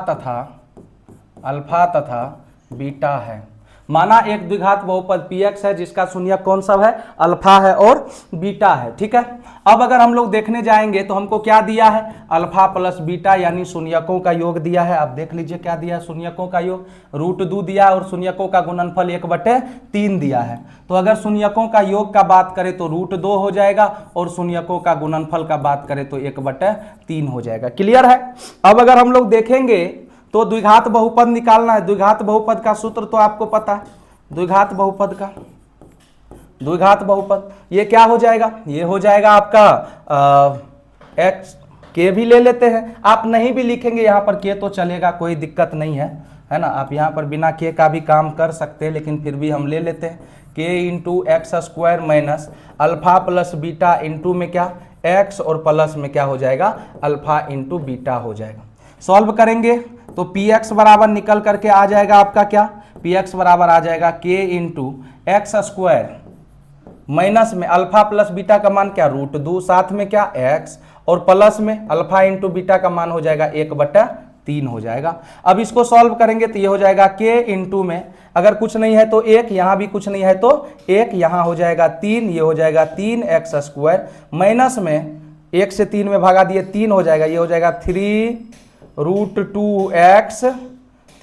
तथा बीटा है। माना एक द्विघात बहुपद px है जिसका शून्यक कौन सा है, अल्फा है और बीटा है, ठीक है। अब अगर हम लोग देखने जाएंगे तो हमको क्या दिया है, अल्फा प्लस बीटा, यानी शून्यकों का योग दिया है। आप देख लीजिए क्या दिया है, शून्यकों का योग √2 दिया और शून्यकों का गुणनफल 1/3 दिया है। तो अगर शून्यकों का योग का बात करें तो √2 हो जाएगा, और शून्यकों का गुणनफल का बात करें तो 1/3 हो जाएगा, क्लियर है। अब अगर हम लोग देखेंगे तो द्विघात बहुपद निकालना है। द्विघात बहुपद का सूत्र तो आपको पता है, द्विघात बहुपद ये क्या हो जाएगा, ये हो जाएगा आपका x, के भी ले लेते हैं, आप नहीं भी लिखेंगे यहाँ पर के तो चलेगा, कोई दिक्कत नहीं है ना। आप यहाँ पर बिना के का भी काम कर सकते हैं, लेकिन फिर भी हम ले लेते हैं के into x square minus alpha plus beta into में क्या x, और प्लस में क्या हो जाएगा, अल्फा इंटू बीटा हो जाएगा। सॉल्व करेंगे तो px बराबर निकल करके आ जाएगा आपका क्या, px बराबर आ जाएगा k into x square minus में अल्फा प्लस बीटा का मान क्या, √2, साथ में क्या x, और प्लस में अल्फा इंटू बीटा का मान हो जाएगा 1/3 हो जाएगा। अब इसको सॉल्व करेंगे तो ये हो जाएगा k इंटू में, अगर कुछ नहीं है तो 1, यहाँ भी कुछ नहीं है तो 1, यहाँ हो जाएगा 3, ये हो जाएगा 3x स्क्वायर माइनस में 1 से 3 में भगा दिए 3 हो जाएगा, ये हो जाएगा 3√2x,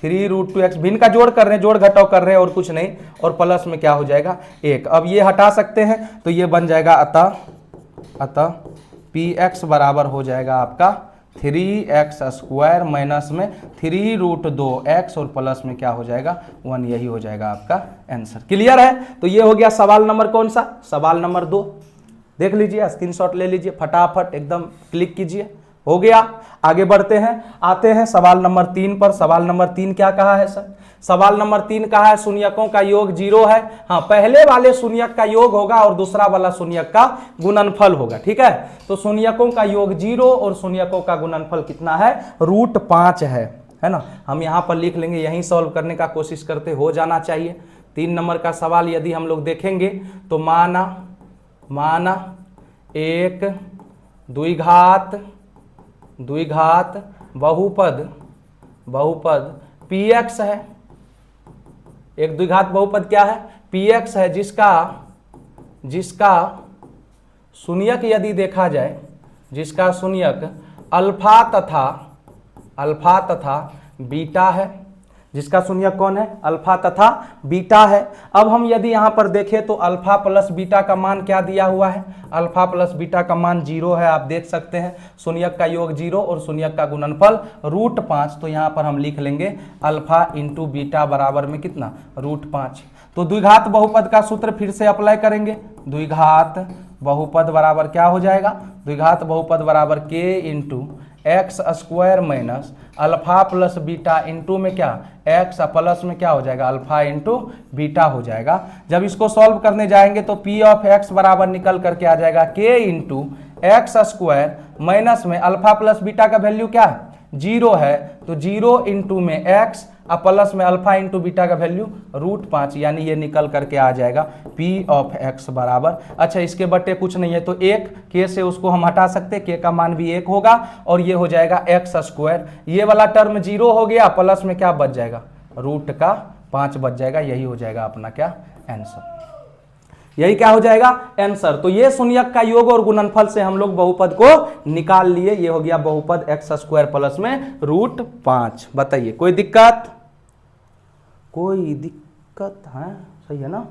3√2x। भिन्न का जोड़ कर रहे हैं, जोड़ घटाव कर रहे हैं और कुछ नहीं, और प्लस में क्या हो जाएगा 1। अब ये हटा सकते हैं तो ये बन जाएगा अतः px बराबर हो जाएगा आपका 3x² माइनस में 3√2x और प्लस में क्या हो जाएगा 1। यही हो जाएगा आपका आंसर। क्लियर है? तो ये हो गया सवाल नंबर कौन सा, सवाल नंबर 2। देख लीजिए, स्क्रीनशॉट ले लीजिए, फटाफट एकदम क्लिक कीजिए। हो गया, आगे बढ़ते हैं, आते हैं सवाल नंबर 3 पर। सवाल नंबर 3 क्या कहा है सर? सवाल नंबर 3 कहा है शून्यकों का योग 0 है। हाँ, पहले वाले शून्यक का योग होगा और दूसरा वाला शून्यक का गुणनफल होगा। ठीक है, तो शून्यकों का योग 0 और शून्यकों का गुणनफल कितना है, √5 है ना। हम यहाँ पर लिख लेंगे, यहीं सॉल्व करने का कोशिश करते, हो जाना चाहिए। 3 नंबर का सवाल यदि हम लोग देखेंगे तो माना एक द्विघात बहुपद px है। एक द्विघात बहुपद क्या है, px है, जिसका शून्यक यदि देखा जाए, जिसका शून्यक अल्फा तथा बीटा है। जिसका शून्यक कौन है, अल्फा तथा बीटा है। अब हम यदि यहाँ पर देखें तो अल्फा प्लस बीटा का मान क्या दिया हुआ है, अल्फा प्लस बीटा का मान 0 है। आप देख सकते हैं शून्यक का योग 0 और शून्यक का गुणनफल √5। तो यहाँ पर हम लिख लेंगे अल्फा इंटू बीटा बराबर में कितना, √5। तो द्विघात बहुपद का सूत्र फिर से अप्लाई करेंगे। द्विघात बहुपद बराबर क्या हो जाएगा, द्विघात बहुपद बराबर k into x² minus alpha plus beta into में क्या x प्लस में क्या हो जाएगा अल्फा इंटू बीटा हो जाएगा। जब इसको सॉल्व करने जाएंगे तो p ऑफ x बराबर निकल करके आ जाएगा k इंटू x² माइनस में अल्फा प्लस बीटा का वैल्यू क्या है 0 है, तो 0 इंटू में x प्लस में अल्फा इंटू बीटा का वैल्यू √5, यानी ये निकल करके आ जाएगा p ऑफ x बराबर। अच्छा, इसके बट्टे कुछ नहीं है तो 1 k से उसको हम हटा सकते, k का मान भी 1 होगा और ये हो जाएगा x²। ये वाला टर्म 0 हो गया, प्लस में क्या बच जाएगा √5 बच जाएगा। यही हो जाएगा अपना क्या आंसर, यही क्या हो जाएगा आंसर। तो ये शून्यक का योग और गुणनफल से हम लोग बहुपद को निकाल लिए। ये हो गया बहुपद x² प्लस में √5। बताइए कोई दिक्कत है? सही है ना?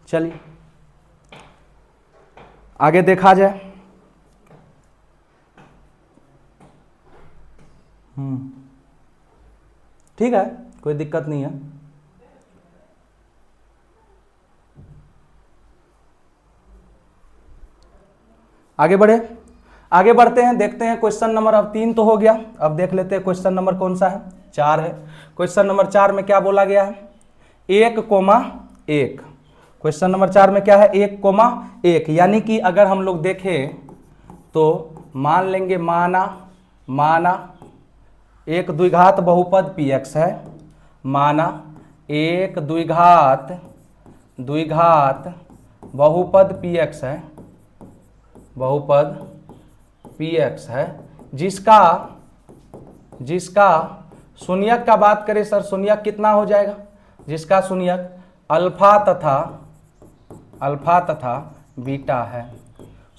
चलिए आगे देखा जाए। ठीक है, कोई दिक्कत नहीं है। आगे बढ़ते हैं, देखते हैं क्वेश्चन नंबर, अब 3 तो हो गया, अब देख लेते हैं क्वेश्चन नंबर कौन सा है, 4 है। क्वेश्चन नंबर 4 में क्या बोला गया है, 1,1। क्वेश्चन नंबर 4 में क्या है, 1,1। यानी कि अगर हम लोग देखें तो मान लेंगे, माना एक द्विघात बहुपद px है, माना एक द्विघात बहुपद px है, बहुपद px है, जिसका शून्यक का बात करें सर, शून्यक कितना हो जाएगा, जिसका शून्यक अल्फा तथा बीटा है।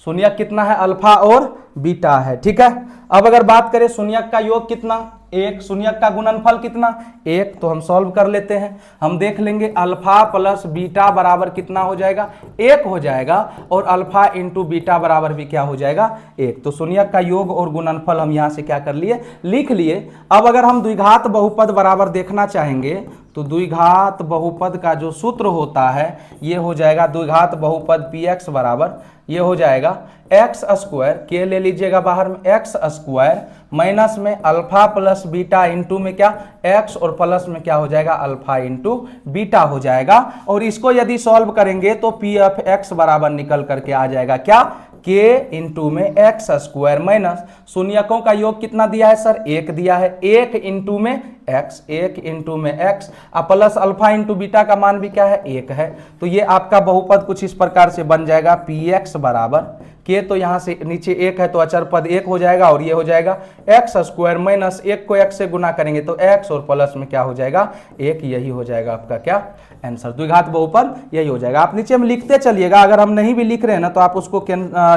शून्यक कितना है, अल्फा और बीटा है। ठीक है, अब अगर बात करें शून्यक का योग कितना, 1, शून्यक का गुणनफल कितना 1, तो हम सॉल्व कर लेते हैं। हम देख लेंगे अल्फा प्लस बीटा बराबर कितना हो जाएगा, 1 हो जाएगा, और अल्फा इंटू बीटा बराबर भी क्या हो जाएगा 1। तो शून्यक का योग और गुणनफल हम यहाँ से क्या कर लिए, लिख लिए। अब अगर हम द्विघात बहुपद बराबर देखना चाहेंगे तो द्विघात बहुपद का जो सूत्र होता है ये हो जाएगा, द्विघात बहुपद px बराबर ये हो जाएगा x², के ले लीजिएगा बाहर में, x² माइनस में अल्फा प्लस बीटा इंटू में क्या x और प्लस में क्या हो जाएगा अल्फा इंटू बीटा हो जाएगा। और इसको यदि सॉल्व करेंगे तो p ऑफ x बराबर निकल करके आ जाएगा क्या के इंटू में एक्स स्क्वायर माइनस शून्यकों का योग कितना दिया है सर, 1 दिया है, 1 इंटू में एक्स, 1 इंटू में x plus alpha into beta का मान भी क्या है, 1 है। तो ये आपका बहुपद कुछ इस प्रकार से बन जाएगा पी एक्स बराबर के, तो यहाँ से नीचे 1 है तो अचर पद 1 हो जाएगा और ये हो जाएगा एक्स स्क्वायर माइनस 1 को x से गुना करेंगे तो x और प्लस में क्या हो जाएगा 1, यही हो जाएगा आपका क्या आंसर, द्विघात बहुपद यही हो जाएगा। आप नीचे में लिखते चलिएगा, अगर हम नहीं भी लिख रहे हैं ना तो आप उसको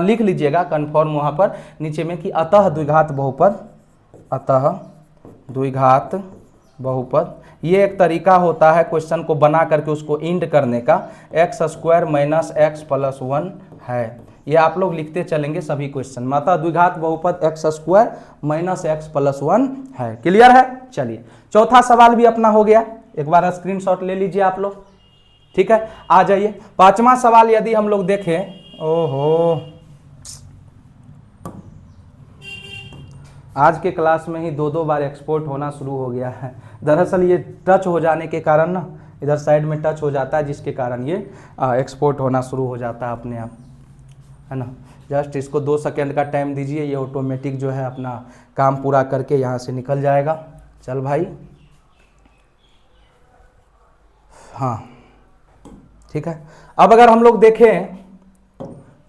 लिख लीजिएगा कन्फर्म वहाँ पर नीचे में कि अतः द्विघात बहुपद, अतः द्विघात बहुपद। ये एक तरीका होता है क्वेश्चन को बना करके उसको इंड करने का, x square minus x plus 1 है, ये आप लोग लिखते चलेंगे सभी क्वेश्चन में। अतः द्विघात बहुपद x square minus x plus 1 है। क्लियर है? चलिए चौथा सवाल भी अपना हो गया, एक बार स्क्रीनशॉट ले लीजिए आप लोग, ठीक है। आ जाइए पांचवा सवाल यदि हम लोग देखें, ओहो आज के क्लास में ही 2-2 बार एक्सपोर्ट होना शुरू हो गया है। दरअसल ये टच हो जाने के कारण ना इधर साइड में टच हो जाता है, जिसके कारण ये एक्सपोर्ट होना शुरू हो जाता है अपने आप, है ना। जस्ट इसको 2 सेकेंड का टाइम दीजिए, ये ऑटोमेटिक जो है अपना काम पूरा करके यहाँ से निकल जाएगा। चल भाई, हाँ ठीक है। अब अगर हम लोग देखें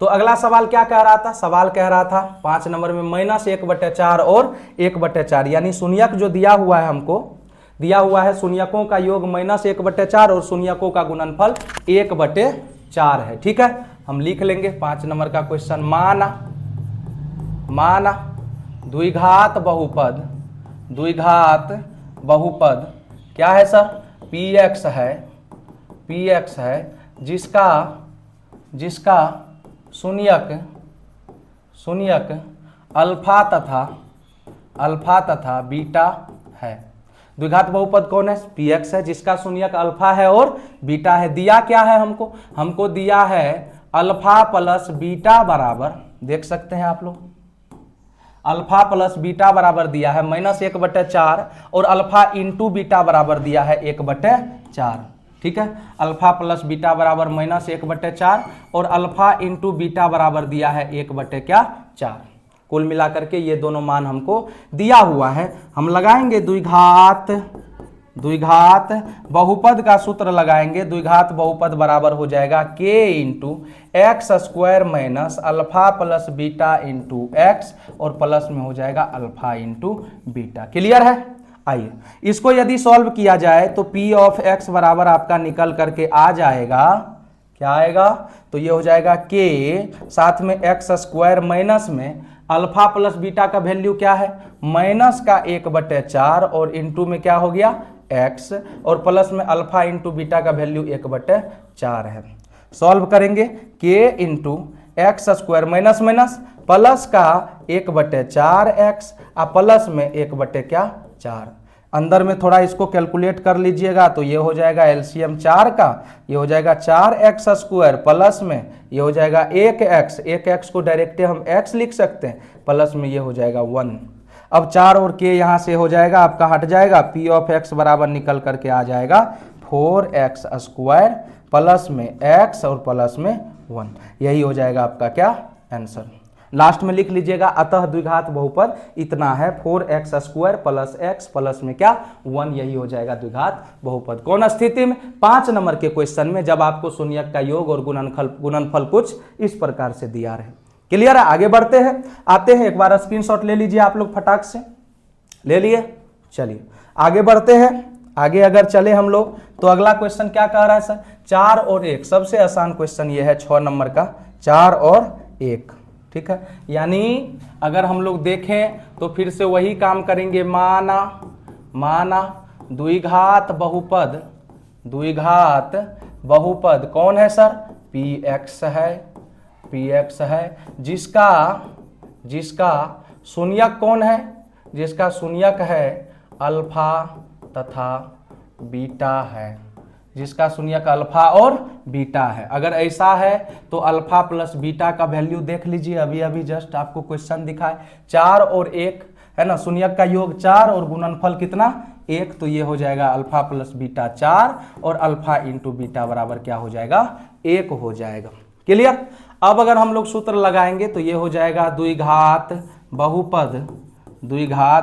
तो अगला सवाल क्या कह रहा था, सवाल कह रहा था 5 नंबर में -1/4 और 1/4, यानी शून्यक जो दिया हुआ है हमको, दिया हुआ है शून्यकों का योग -1/4 और शून्यकों का गुणनफल 1/4 है, ठीक है। हम लिख लेंगे 5 नंबर का क्वेश्चन, माना द्विघात बहुपद, द्विघात बहुपद क्या है सर, px है, जिसका शून्यक अल्फा तथा बीटा है। द्विघात बहुपद कौन है, px है, जिसका शून्यक अल्फा है और बीटा है। दिया क्या है हमको दिया है अल्फा प्लस बीटा बराबर, देख सकते हैं आप लोग, अल्फा प्लस बीटा बराबर दिया है -1/4 और अल्फा इंटू बीटा बराबर दिया है 1/4, ठीक है। अल्फा प्लस बीटा बराबर -1/4 और अल्फा इंटू बीटा बराबर दिया है 1/4। कुल मिलाकर के ये दोनों मान हमको दिया हुआ है। हम लगाएंगे द्विघात बहुपद का सूत्र लगाएंगे, द्विघात बहुपद बराबर हो जाएगा k into x square minus alpha plus beta into x और प्लस में हो जाएगा अल्फा इंटू बीटा। क्लियर है? आइए इसको यदि सॉल्व किया जाए तो p ऑफ x बराबर आपका निकल करके आ जाएगा, क्या आएगा, तो ये हो जाएगा k साथ में एक्स स्क्वायर माइनस में अल्फा प्लस बीटा का वैल्यू क्या है, माइनस का 1/4 और इंटू में क्या हो गया x और प्लस में अल्फा इंटू बीटा का वैल्यू 1/4 है। सॉल्व करेंगे k into x square minus plus का 1/4x प्लस में 1/4, अंदर में थोड़ा इसको कैलकुलेट कर लीजिएगा तो ये हो जाएगा एलसीएम 4 का, ये हो जाएगा 4x स्क्वायर प्लस में ये हो जाएगा 1x को डायरेक्ट हम x लिख सकते हैं, प्लस में ये हो जाएगा 1। अब 4 और k यहाँ से हो जाएगा आपका हट जाएगा, p ऑफ x बराबर निकल करके आ जाएगा 4x स्क्वायर प्लस में x और प्लस में 1, यही हो जाएगा आपका क्या आंसर। लास्ट में लिख लीजिएगा अतः द्विघात बहुपद इतना है 4x square plus x plus में क्या 1, यही हो जाएगा द्विघात बहुपद। कौन स्थिति में, 5 नंबर के क्वेश्चन में, जब आपको शून्यक का योग और गुणनफल कुछ इस प्रकार से दिया रहे। क्लियर है? आगे बढ़ते हैं, आते हैं, एक बार स्क्रीनशॉट ले लीजिए आप लोग, फटाक से ले लिए। चलिए आगे बढ़ते हैं, आगे अगर चले हम लोग तो अगला क्वेश्चन क्या कह रहा है सर, 4 और 1, सबसे आसान क्वेश्चन ये है 6 नंबर का, 4 और 1, ठीक है। यानी अगर हम लोग देखें तो फिर से वही काम करेंगे, माना द्विघात बहुपद कौन है सर, px है, जिसका शून्यक कौन है, जिसका शून्यक है अल्फा तथा बीटा है, जिसका शून्यक अल्फा और बीटा है। अगर ऐसा है तो अल्फा प्लस बीटा का वैल्यू देख लीजिए, अभी जस्ट आपको क्वेश्चन दिखाए, 4 और 1 है ना, शून्यक का योग 4 और गुणनफल कितना 1, तो ये हो जाएगा अल्फा प्लस बीटा 4 और अल्फा इंटू बीटा बराबर क्या हो जाएगा 1 हो जाएगा। क्लियर? अब अगर हम लोग सूत्र लगाएंगे तो ये हो जाएगा द्विघात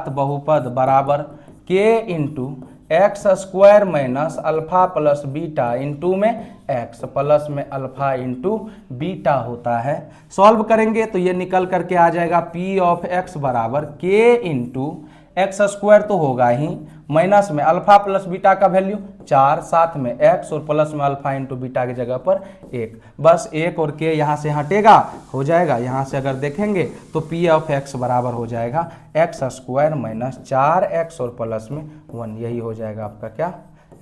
बहुपद बराबर के into x square minus alpha plus beta into में एक्स प्लस में अल्फा इंटू बीटा होता है। सॉल्व करेंगे तो ये निकल करके आ जाएगा पी ऑफ एक्स बराबर के इंटू एक्स स्क्वायर तो होगा ही, माइनस में अल्फा प्लस बीटा का वैल्यू 4, साथ में एक्स और प्लस में अल्फा इंटू बीटा की जगह पर 1, बस 1 और के यहाँ से हटेगा, हो जाएगा। यहाँ से अगर देखेंगे तो पी ऑफ एक्स बराबर हो जाएगा एक्स स्क्वायर माइनस 4x और प्लस में 1, यही हो जाएगा आपका क्या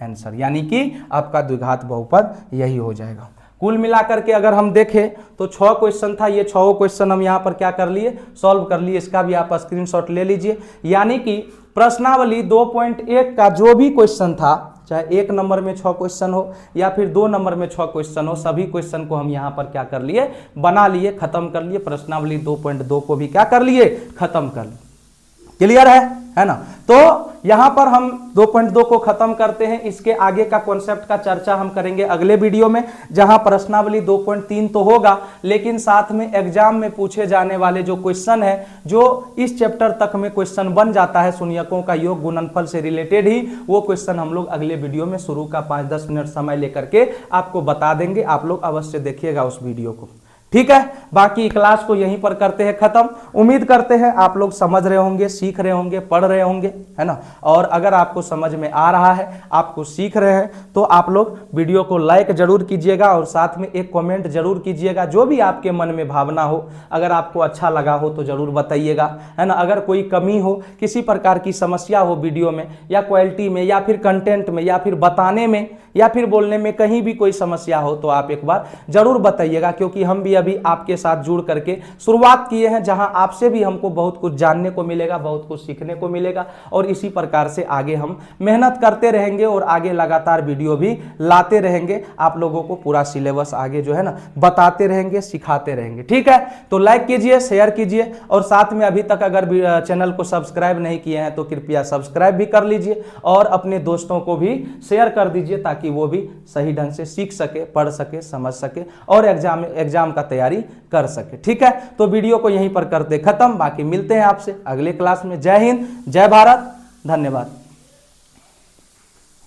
आंसर, यानी कि आपका द्विघात बहुपद यही हो जाएगा। कुल मिलाकर के अगर हम देखें तो 6 क्वेश्चन था, ये 6 क्वेश्चन हम यहाँ पर क्या कर लिए, सॉल्व कर लिए। इसका भी आप स्क्रीनशॉट ले लीजिए, यानी कि प्रश्नावली 2.1 का जो भी क्वेश्चन था, चाहे 1 नंबर में 6 क्वेश्चन हो या फिर 2 नंबर में 6 क्वेश्चन हो, सभी क्वेश्चन को हम यहाँ पर क्या कर लिए, बना लिए, खत्म कर लिए। प्रश्नावली 2.2 को भी क्या कर लिए, खत्म कर लिए। क्लियर है ना। तो यहां पर हम 2.2 को खत्म करते हैं। इसके आगे का कॉन्सेप्ट का चर्चा हम करेंगे अगले वीडियो में, जहां प्रश्नावली 2.3 तो होगा, लेकिन साथ में एग्जाम में पूछे जाने वाले जो क्वेश्चन है, जो इस चैप्टर तक में क्वेश्चन बन जाता है, शून्यकों का योग गुणनफल से रिलेटेड ही, वो क्वेश्चन हम लोग अगले वीडियो में शुरू का 5-10 मिनट समय लेकर के आपको बता देंगे। आप लोग अवश्य देखिएगा उस वीडियो को, ठीक है। बाकी क्लास को यहीं पर करते हैं खत्म। उम्मीद करते हैं आप लोग समझ रहे होंगे, सीख रहे होंगे, पढ़ रहे होंगे, है ना। और अगर आपको समझ में आ रहा है, आपको सीख रहे हैं, तो आप लोग वीडियो को लाइक जरूर कीजिएगा और साथ में एक कमेंट जरूर कीजिएगा। जो भी आपके मन में भावना हो, अगर आपको अच्छा लगा हो तो जरूर बताइएगा, है ना। अगर कोई कमी हो, किसी प्रकार की समस्या हो वीडियो में या क्वालिटी में या फिर कंटेंट में या फिर बताने में या फिर बोलने में, कहीं भी कोई समस्या हो तो आप एक बार जरूर बताइएगा, क्योंकि हम भी अभी आपके साथ जुड़ करके शुरुआत किए हैं, जहां आपसे भी हमको बहुत कुछ जानने को मिलेगा, बहुत कुछ सीखने को मिलेगा। और इसी प्रकार से आगे हम मेहनत करते रहेंगे और आगे लगातार वीडियो भी लाते रहेंगे। आप लोगों को पूरा सिलेबस आगे जो है ना बताते रहेंगे, सिखाते रहेंगे, ठीक है। तो लाइक कीजिए, शेयर कीजिए और साथ में अभी तक अगर चैनल को सब्सक्राइब नहीं किए हैं तो कृपया सब्सक्राइब भी कर लीजिए और अपने दोस्तों को भी शेयर कर दीजिए, ताकि वो भी सही ढंग से सीख सके, पढ़ सके, समझ सके और एग्जाम का तैयारी कर सके, ठीक है। तो वीडियो को यहीं पर करते खत्म। बाकी मिलते हैं आपसे अगले क्लास में। जय हिंद, जय भारत, धन्यवाद।